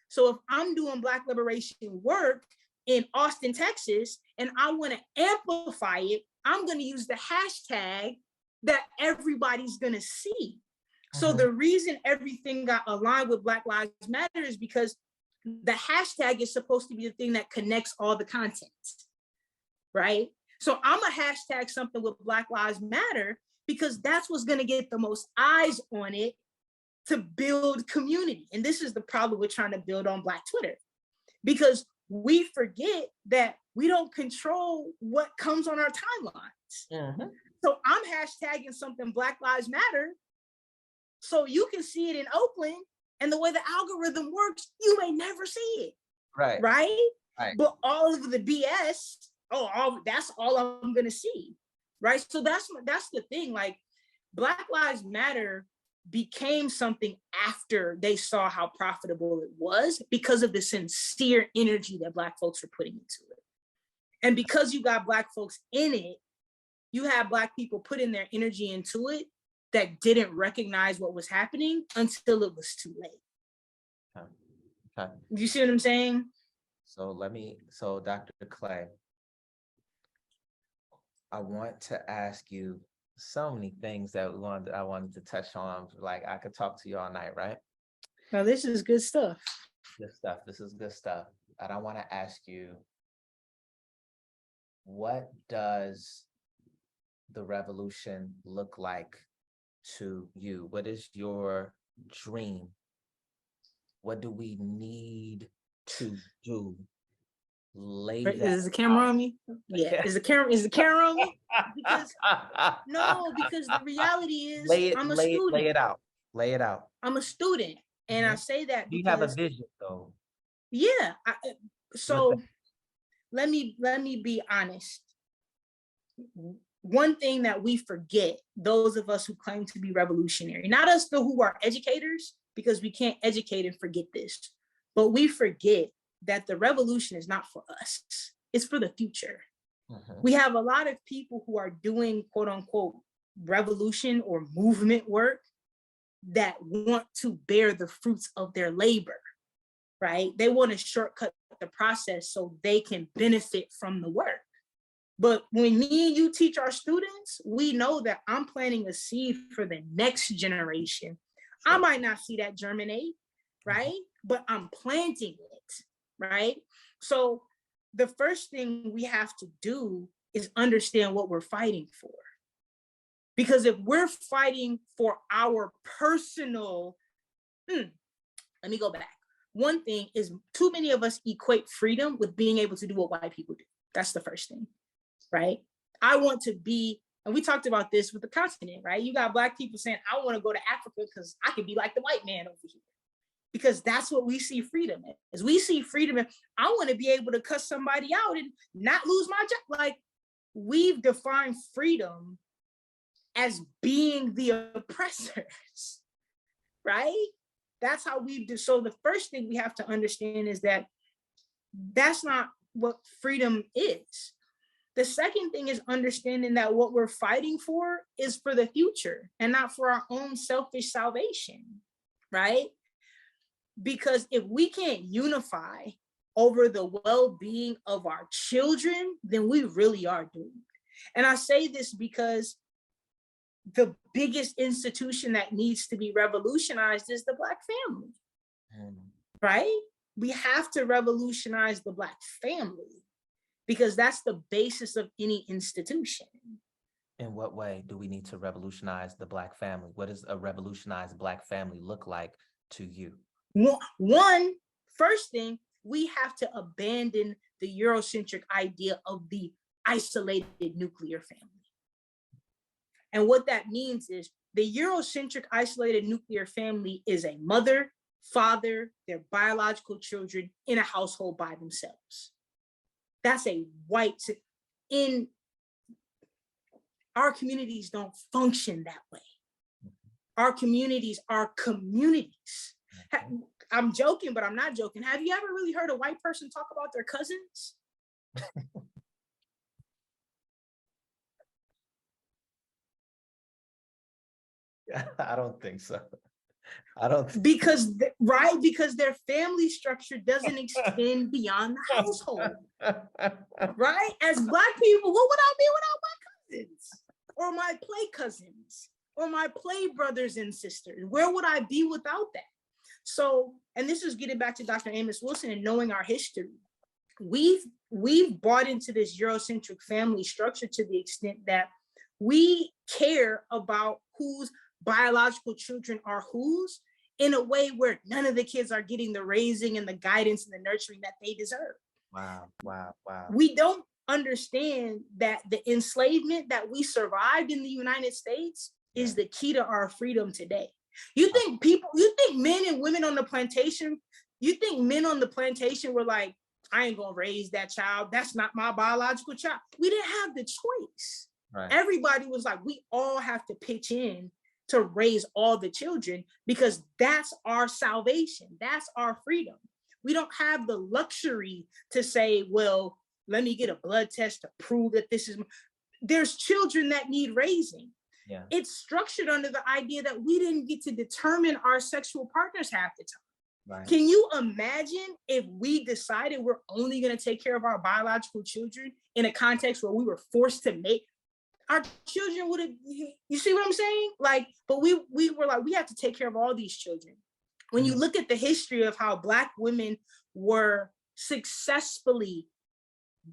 So if I'm doing Black liberation work in Austin, Texas, and I want to amplify it, I'm going to use the hashtag that everybody's going to see. So the reason everything got aligned with Black Lives Matter is because the hashtag is supposed to be the thing that connects all the content, right? So I'm a hashtag something with Black Lives Matter because that's what's going to get the most eyes on it to build community. And this is the problem we're trying to build on Black Twitter, because we forget that we don't control what comes on our timelines. So I'm hashtagging something Black Lives Matter so you can see it in Oakland, and the way the algorithm works, you may never see it. Right. But all of the BS, that's all I'm gonna see. Right. So that's the thing. Like, Black Lives Matter became something after they saw how profitable it was because of the sincere energy that Black folks were putting into it. And because you got Black folks in it, you have Black people putting their energy into it that didn't recognize what was happening until it was too late. Okay. You see what I'm saying? So Dr. Clay, I want to ask you so many things that I wanted to touch on. Like, I could talk to you all night, right? Now, this is good stuff. This is good stuff. And I want to ask you, what does the revolution look like to you? What is your dream? What do we need to do? Is the camera on me? Yeah. Is the camera on me? Because the reality is I'm a student. Lay it out. I'm a student. And I say that because you have a vision though. Yeah. So let me be honest. One thing that we forget, those of us who claim to be revolutionary, not us who are educators, because we can't educate and forget this, but we forget that the revolution is not for us. It's for the future. We have a lot of people who are doing quote unquote revolution or movement work that want to bear the fruits of their labor, right? They want to shortcut the process so they can benefit from the work. But when me and you teach our students, we know that I'm planting a seed for the next generation. I might not see that germinate, right? But I'm planting it, right? So the first thing we have to do is understand what we're fighting for. Because if we're fighting for our personal, let me go back. One thing is too many of us equate freedom with being able to do what white people do. That's the first thing, right? I want to be, and we talked about this with the continent, right? You got Black people saying, I want to go to Africa because I could be like the white man over here. Because that's what we see freedom as. We see freedom as, I want to be able to cuss somebody out and not lose my job. Like, we've defined freedom as being the oppressors, right? That's how we do. So the first thing we have to understand is that that's not what freedom is. The second thing is understanding that what we're fighting for is for the future and not for our own selfish salvation, right? Because if we can't unify over the well-being of our children, then we really are doomed. And I say this because the biggest institution that needs to be revolutionized is the Black family, right? We have to revolutionize the Black family because that's the basis of any institution. In what way do we need to revolutionize the Black family? What does a revolutionized Black family look like to you? First thing, we have to abandon the Eurocentric idea of the isolated nuclear family. And what that means is the Eurocentric isolated nuclear family is a mother, father, their biological children in a household by themselves. That's a white, in our communities don't function that way. Our communities are communities. I'm joking, but I'm not joking. Have you ever really heard a white person talk about their cousins? I don't think so. I don't think because their family structure doesn't extend beyond the household. Right? As Black people, what would I be without my cousins or my play cousins or my play brothers and sisters? Where would I be without that? So, and this is getting back to Dr. Amos Wilson and knowing our history. We've bought into this Eurocentric family structure to the extent that we care about whose biological children are whose in a way where none of the kids are getting the raising and the guidance and the nurturing that they deserve. Wow. We don't understand that the enslavement that we survived in the United States is the key to our freedom today. You think men and women on the plantation, were like, I ain't gonna raise that child. That's not my biological child. We didn't have the choice. Right. Everybody was like, we all have to pitch in to raise all the children because that's our salvation. That's our freedom. We don't have the luxury to say, well, let me get a blood test to prove that this is, there's children that need raising. Yeah. It's structured under the idea that we didn't get to determine our sexual partners half the time. Right. Can you imagine if we decided we're only going to take care of our biological children in a context where we were forced to make our children would have, you see what I'm saying? Like, but we were like, we have to take care of all these children. When you look at the history of how Black women were successfully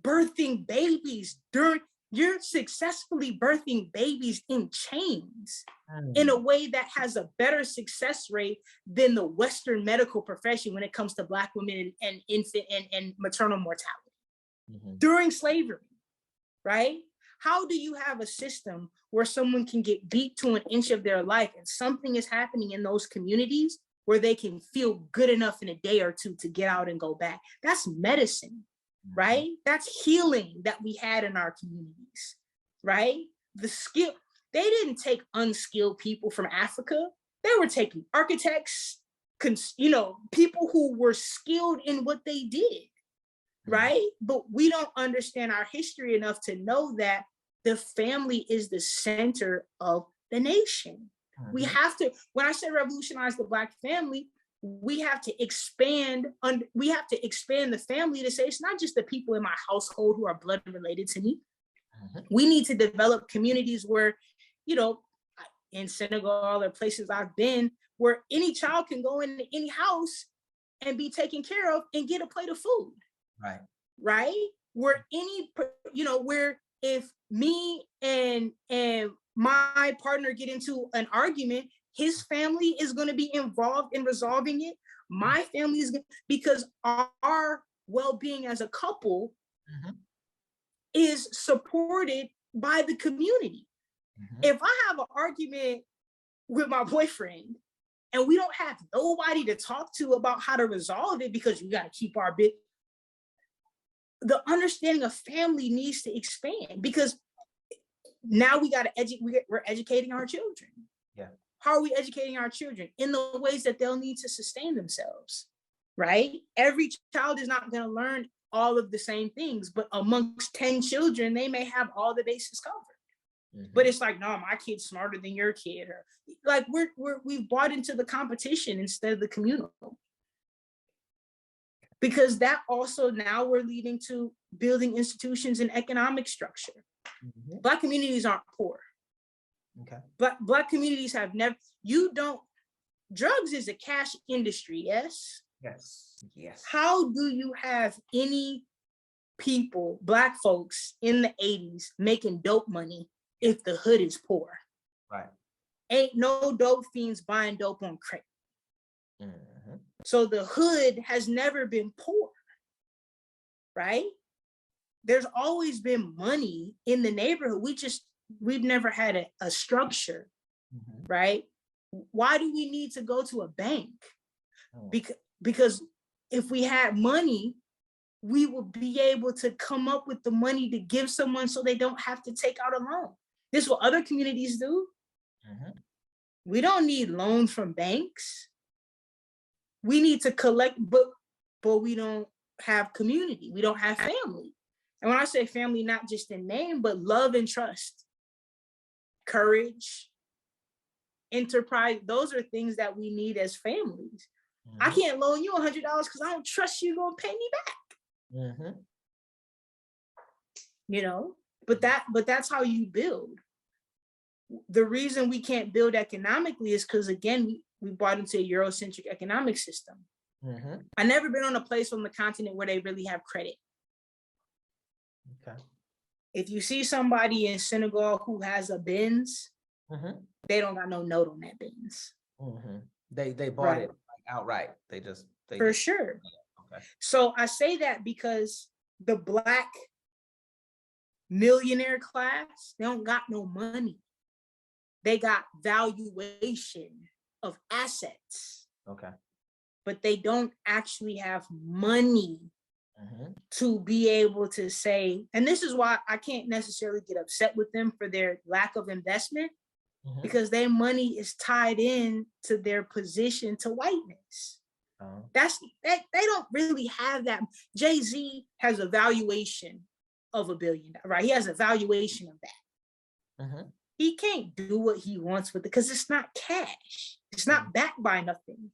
birthing babies you're successfully birthing babies in chains in a way that has a better success rate than the Western medical profession when it comes to Black women and infant and maternal mortality during slavery, right? How do you have a system where someone can get beat to an inch of their life and something is happening in those communities where they can feel good enough in a day or two to get out and go back? That's medicine. Right? That's healing that we had in our communities, right? The skill, they didn't take unskilled people from Africa. They were taking architects, people who were skilled in what they did, right? But we don't understand our history enough to know that the family is the center of the nation. We have to, when I say revolutionize the Black family, we have to expand the family to say it's not just the people in my household who are blood related to me. We need to develop communities where, in Senegal or places I've been, where any child can go into any house and be taken care of and get a plate of food. Right? Where where if me and my partner get into an argument, his family is going to be involved in resolving it. My family is because our well-being as a couple is supported by the community. If I have an argument with my boyfriend and we don't have nobody to talk to about how to resolve it because we got to keep our bit, the understanding of family needs to expand because now we got to we're educating our children. Yeah. How are we educating our children? In the ways that they'll need to sustain themselves, right? Every child is not going to learn all of the same things, but amongst 10 children, they may have all the bases covered. But it's like, no, my kid's smarter than your kid, or like we've bought into the competition instead of the communal. Because that also now we're leading to building institutions and economic structure. Black communities aren't poor. Okay. But Black communities have never, drugs is a cash industry, yes? Yes. Yes. How do you have any people, Black folks in the 80s making dope money if the hood is poor? Right. Ain't no dope fiends buying dope on credit. So the hood has never been poor, right? There's always been money in the neighborhood. We've never had a structure, right? Why do we need to go to a bank? Because if we had money, we would be able to come up with the money to give someone so they don't have to take out a loan. This is what other communities do. We don't need loans from banks. We need to collect, but we don't have community. We don't have family. And when I say family, not just in name, but love and trust, courage, enterprise. Those are things that we need as families. I can't loan you $100 because I don't trust you gonna pay me back. You know, but that's how you build. The reason we can't build economically is because, again, we bought into a Eurocentric economic system. I've never been on a place on the continent where they really have credit. Okay. If you see somebody in Senegal who has a Benz, they don't got no note on that Benz. They bought it outright. For sure. Okay. So I say that because the Black millionaire class, they don't got no money. They got valuation of assets. Okay. But they don't actually have money to be able to say, and this is why I can't necessarily get upset with them for their lack of investment, because their money is tied in to their position to whiteness. They don't really have that. Jay-Z has a valuation of $1 billion, right? He has a valuation of that. He can't do what he wants with it because it's not cash. It's not backed by nothing.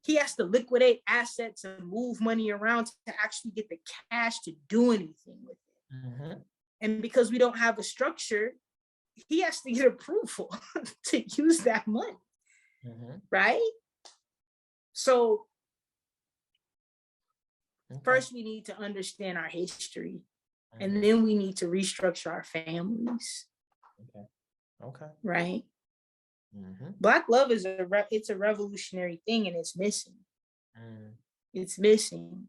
He has to liquidate assets and move money around to actually get the cash to do anything with it. And because we don't have a structure, he has to get approval to use that money, right? So first we need to understand our history, and then we need to restructure our families. Okay. Right? Black love is it's a revolutionary thing, and it's missing. It's missing.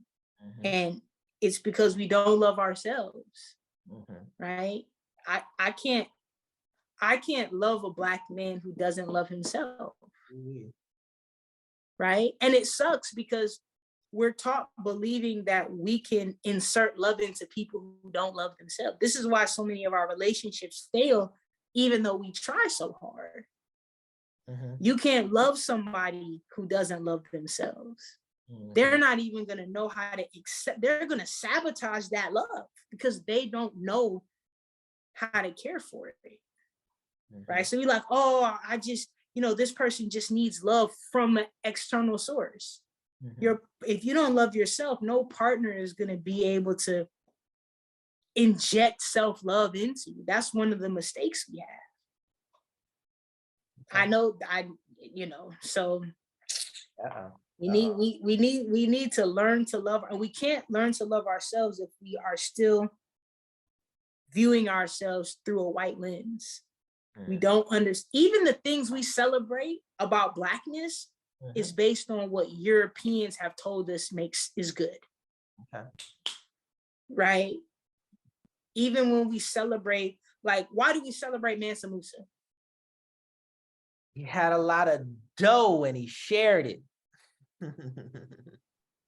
And it's because we don't love ourselves. Right? I can't love a Black man who doesn't love himself. Right? And it sucks because we're taught believing that we can insert love into people who don't love themselves. This is why so many of our relationships fail, even though we try so hard. You can't love somebody who doesn't love themselves. They're not even going to know how to accept. They're going to sabotage that love because they don't know how to care for it. Right? So you're like, oh, I just, this person just needs love from an external source. If you don't love yourself, no partner is going to be able to inject self-love into you. That's one of the mistakes we have. So we need to learn to love, and we can't learn to love ourselves if we are still viewing ourselves through a white lens. We don't understand. Even the things we celebrate about Blackness is based on what Europeans have told us is good. Okay. Right? Even when we celebrate, like, why do we celebrate Mansa Musa? He had a lot of dough and he shared it.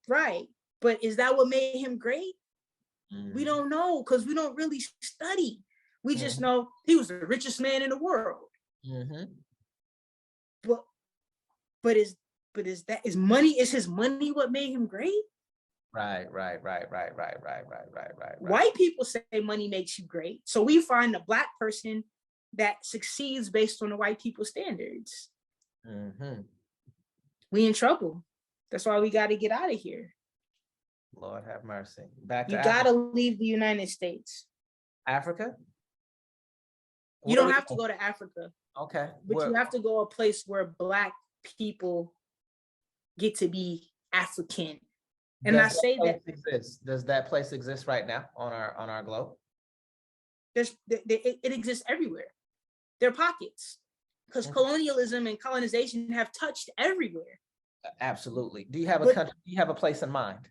Right. But is that what made him great? We don't know, because we don't really study. We just know he was the richest man in the world. But is his money what made him great? Right. White people say money makes you great. So we find a Black person that succeeds based on the white people standards. We in trouble. That's why we got to get out of here. Lord have mercy. Back to You got to leave the United States. Africa? You don't have to go to Africa. Okay. But you have to go a place where Black people get to be African. And I say that exists. Does that place exist right now on our globe? It exists everywhere. There are pockets because colonialism and colonization have touched everywhere. Absolutely. Do you have a country? Do you have a place in mind?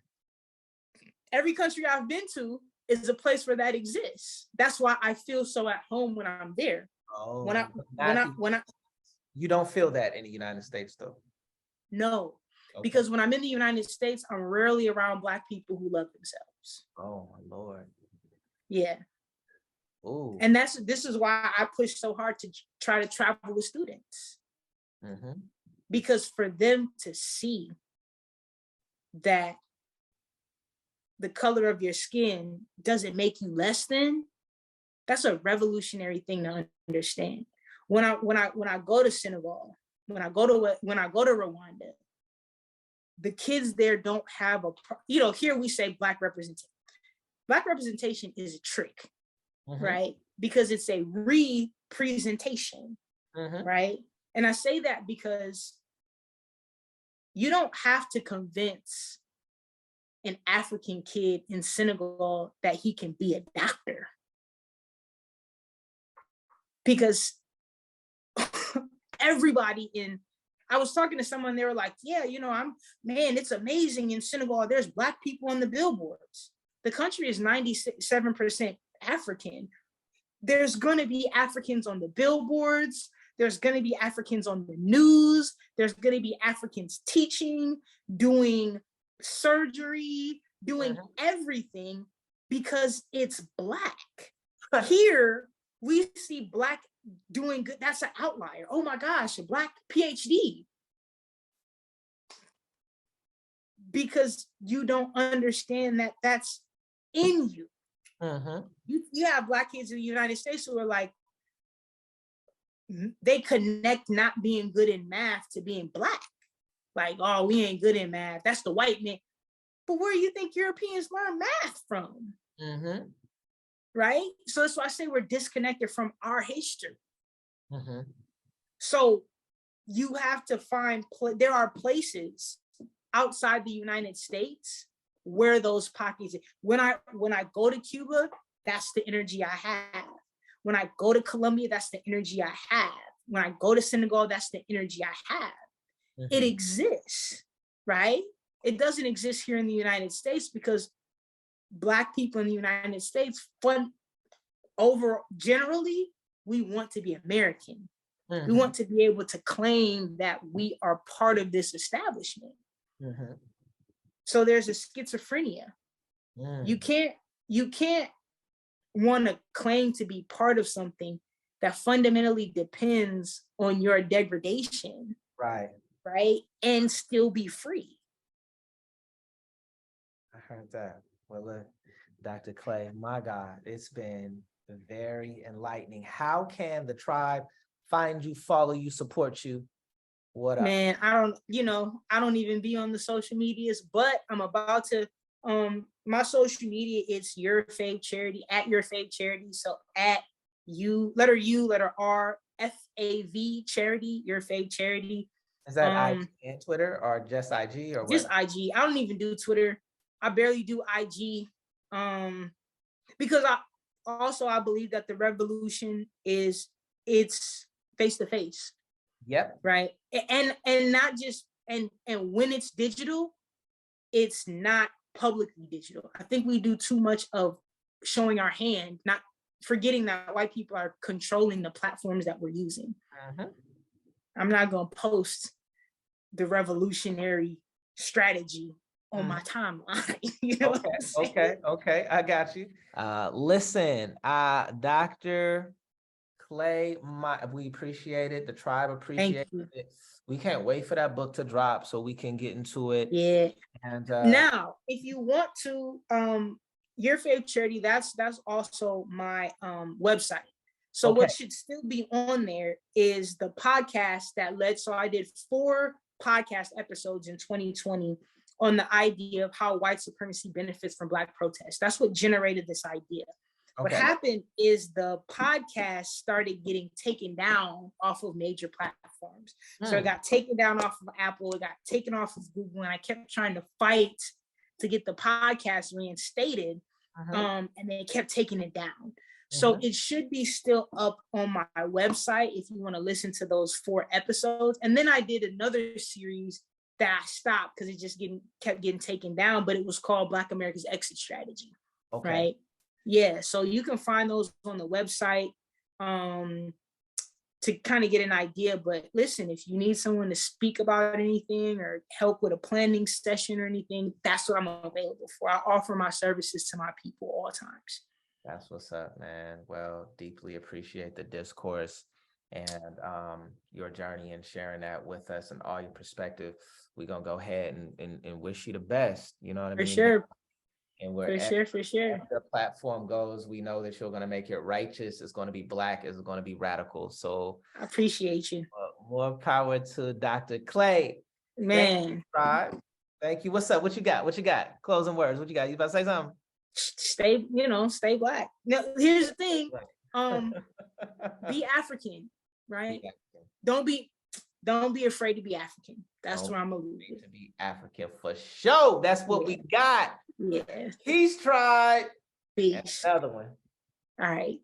Every country I've been to is a place where that exists. That's why I feel so at home when I'm there. Oh, when I you don't feel that in the United States though? No, because when I'm in the United States, I'm rarely around Black people who love themselves. Oh my Lord. Yeah. Ooh. And this is why I push so hard to try to travel with students. Because for them to see that the color of your skin doesn't make you less than, that's a revolutionary thing to understand. When I go to Senegal, when I go to Rwanda, the kids there don't have here we say Black representation. Black representation is a trick, right? Because it's a representation, right? And I say that because you don't have to convince an African kid in Senegal that he can be a doctor. Because I was talking to someone, they were like, yeah, it's amazing in Senegal, there's Black people on the billboards. The country is 97% African. There's gonna be Africans on the billboards. There's gonna be Africans on the news. There's gonna be Africans teaching, doing surgery, doing everything because it's Black. Here, we see Black doing good. That's an outlier. Oh my gosh, a Black PhD. Because you don't understand that that's in you. You have Black kids in the United States who are like, they connect not being good in math to being Black. Like, oh, we ain't good in math. That's the white man. But where do you think Europeans learn math from? Right? So that's why I say we're disconnected from our history. So you have to find, there are places outside the United States where those pockets, when I go to Cuba, that's the energy I have. When I go to Colombia, that's the energy I have. When I go to Senegal, that's the energy I have. It exists, right? It doesn't exist here in the United States because Black people in the United States, generally, we want to be American. We want to be able to claim that we are part of this establishment. So there's a schizophrenia. You can't want to claim to be part of something that fundamentally depends on your degradation, right? And still be free. I heard that. Well, look, Dr. Clay, my God, it's been very enlightening. How can the tribe find you, follow you, support you? What up? Man, I don't even be on the social medias, but I'm about to, my social media, it's Your Fave Charity, at Your Fave Charity. So at letter U, letter R, FAV Charity, Your Fave Charity. Is that IG and Twitter or just IG or what? Just IG. I don't even do Twitter. I barely do IG. Because I believe that the revolution it's face to face. Yep. Right. And not just and when it's digital, it's not publicly digital. I think we do too much of showing our hand, not forgetting that white people are controlling the platforms that we're using. I'm not gonna post the revolutionary strategy on my timeline. You know okay, I got you. Listen, Dr. Clay, we appreciate it. The tribe Thank appreciates you. it. We can't wait for that book to drop so we can get into it. Yeah. And Now, if you want to, Your Faith Charity, that's also my website. So Okay. what should still be on there is the podcast that led. So I did 4 podcast episodes in 2020 on the idea of how white supremacy benefits from Black protests. That's what generated this idea. What Okay. happened is the podcast started getting taken down off of major platforms. So it got taken down off of Apple, it got taken off of Google, and I kept trying to fight to get the podcast reinstated, and they kept taking it down. So it should be still up on my website if you want to listen to those 4 episodes. And then I did another series that I stopped because it just kept getting taken down, but it was called Black America's Exit Strategy. Okay. Right? Yeah, so you can find those on the website to kind of get an idea. But listen, if you need someone to speak about anything or help with a planning session or anything, that's what I'm available for. I offer my services to my people all times. That's what's up, man. Well, deeply appreciate the discourse and your journey and sharing that with us and all your perspective. We're going to go ahead and wish you the best. You know what I mean? For sure. And For sure. the platform goes, we know that you're going to make it righteous. It's going to be Black. It's going to be radical. So I appreciate you. more power to Dr. Clay. Man. Thank you. What's up? What you got? Closing words. What you got? You about to say something? Stay Black. Now, here's the thing. Be African, right? Don't be afraid to be African. That's where I'm moving. To be African for sure. That's what we got. Yeah. Peace, tribe. Peace. And another one. All right.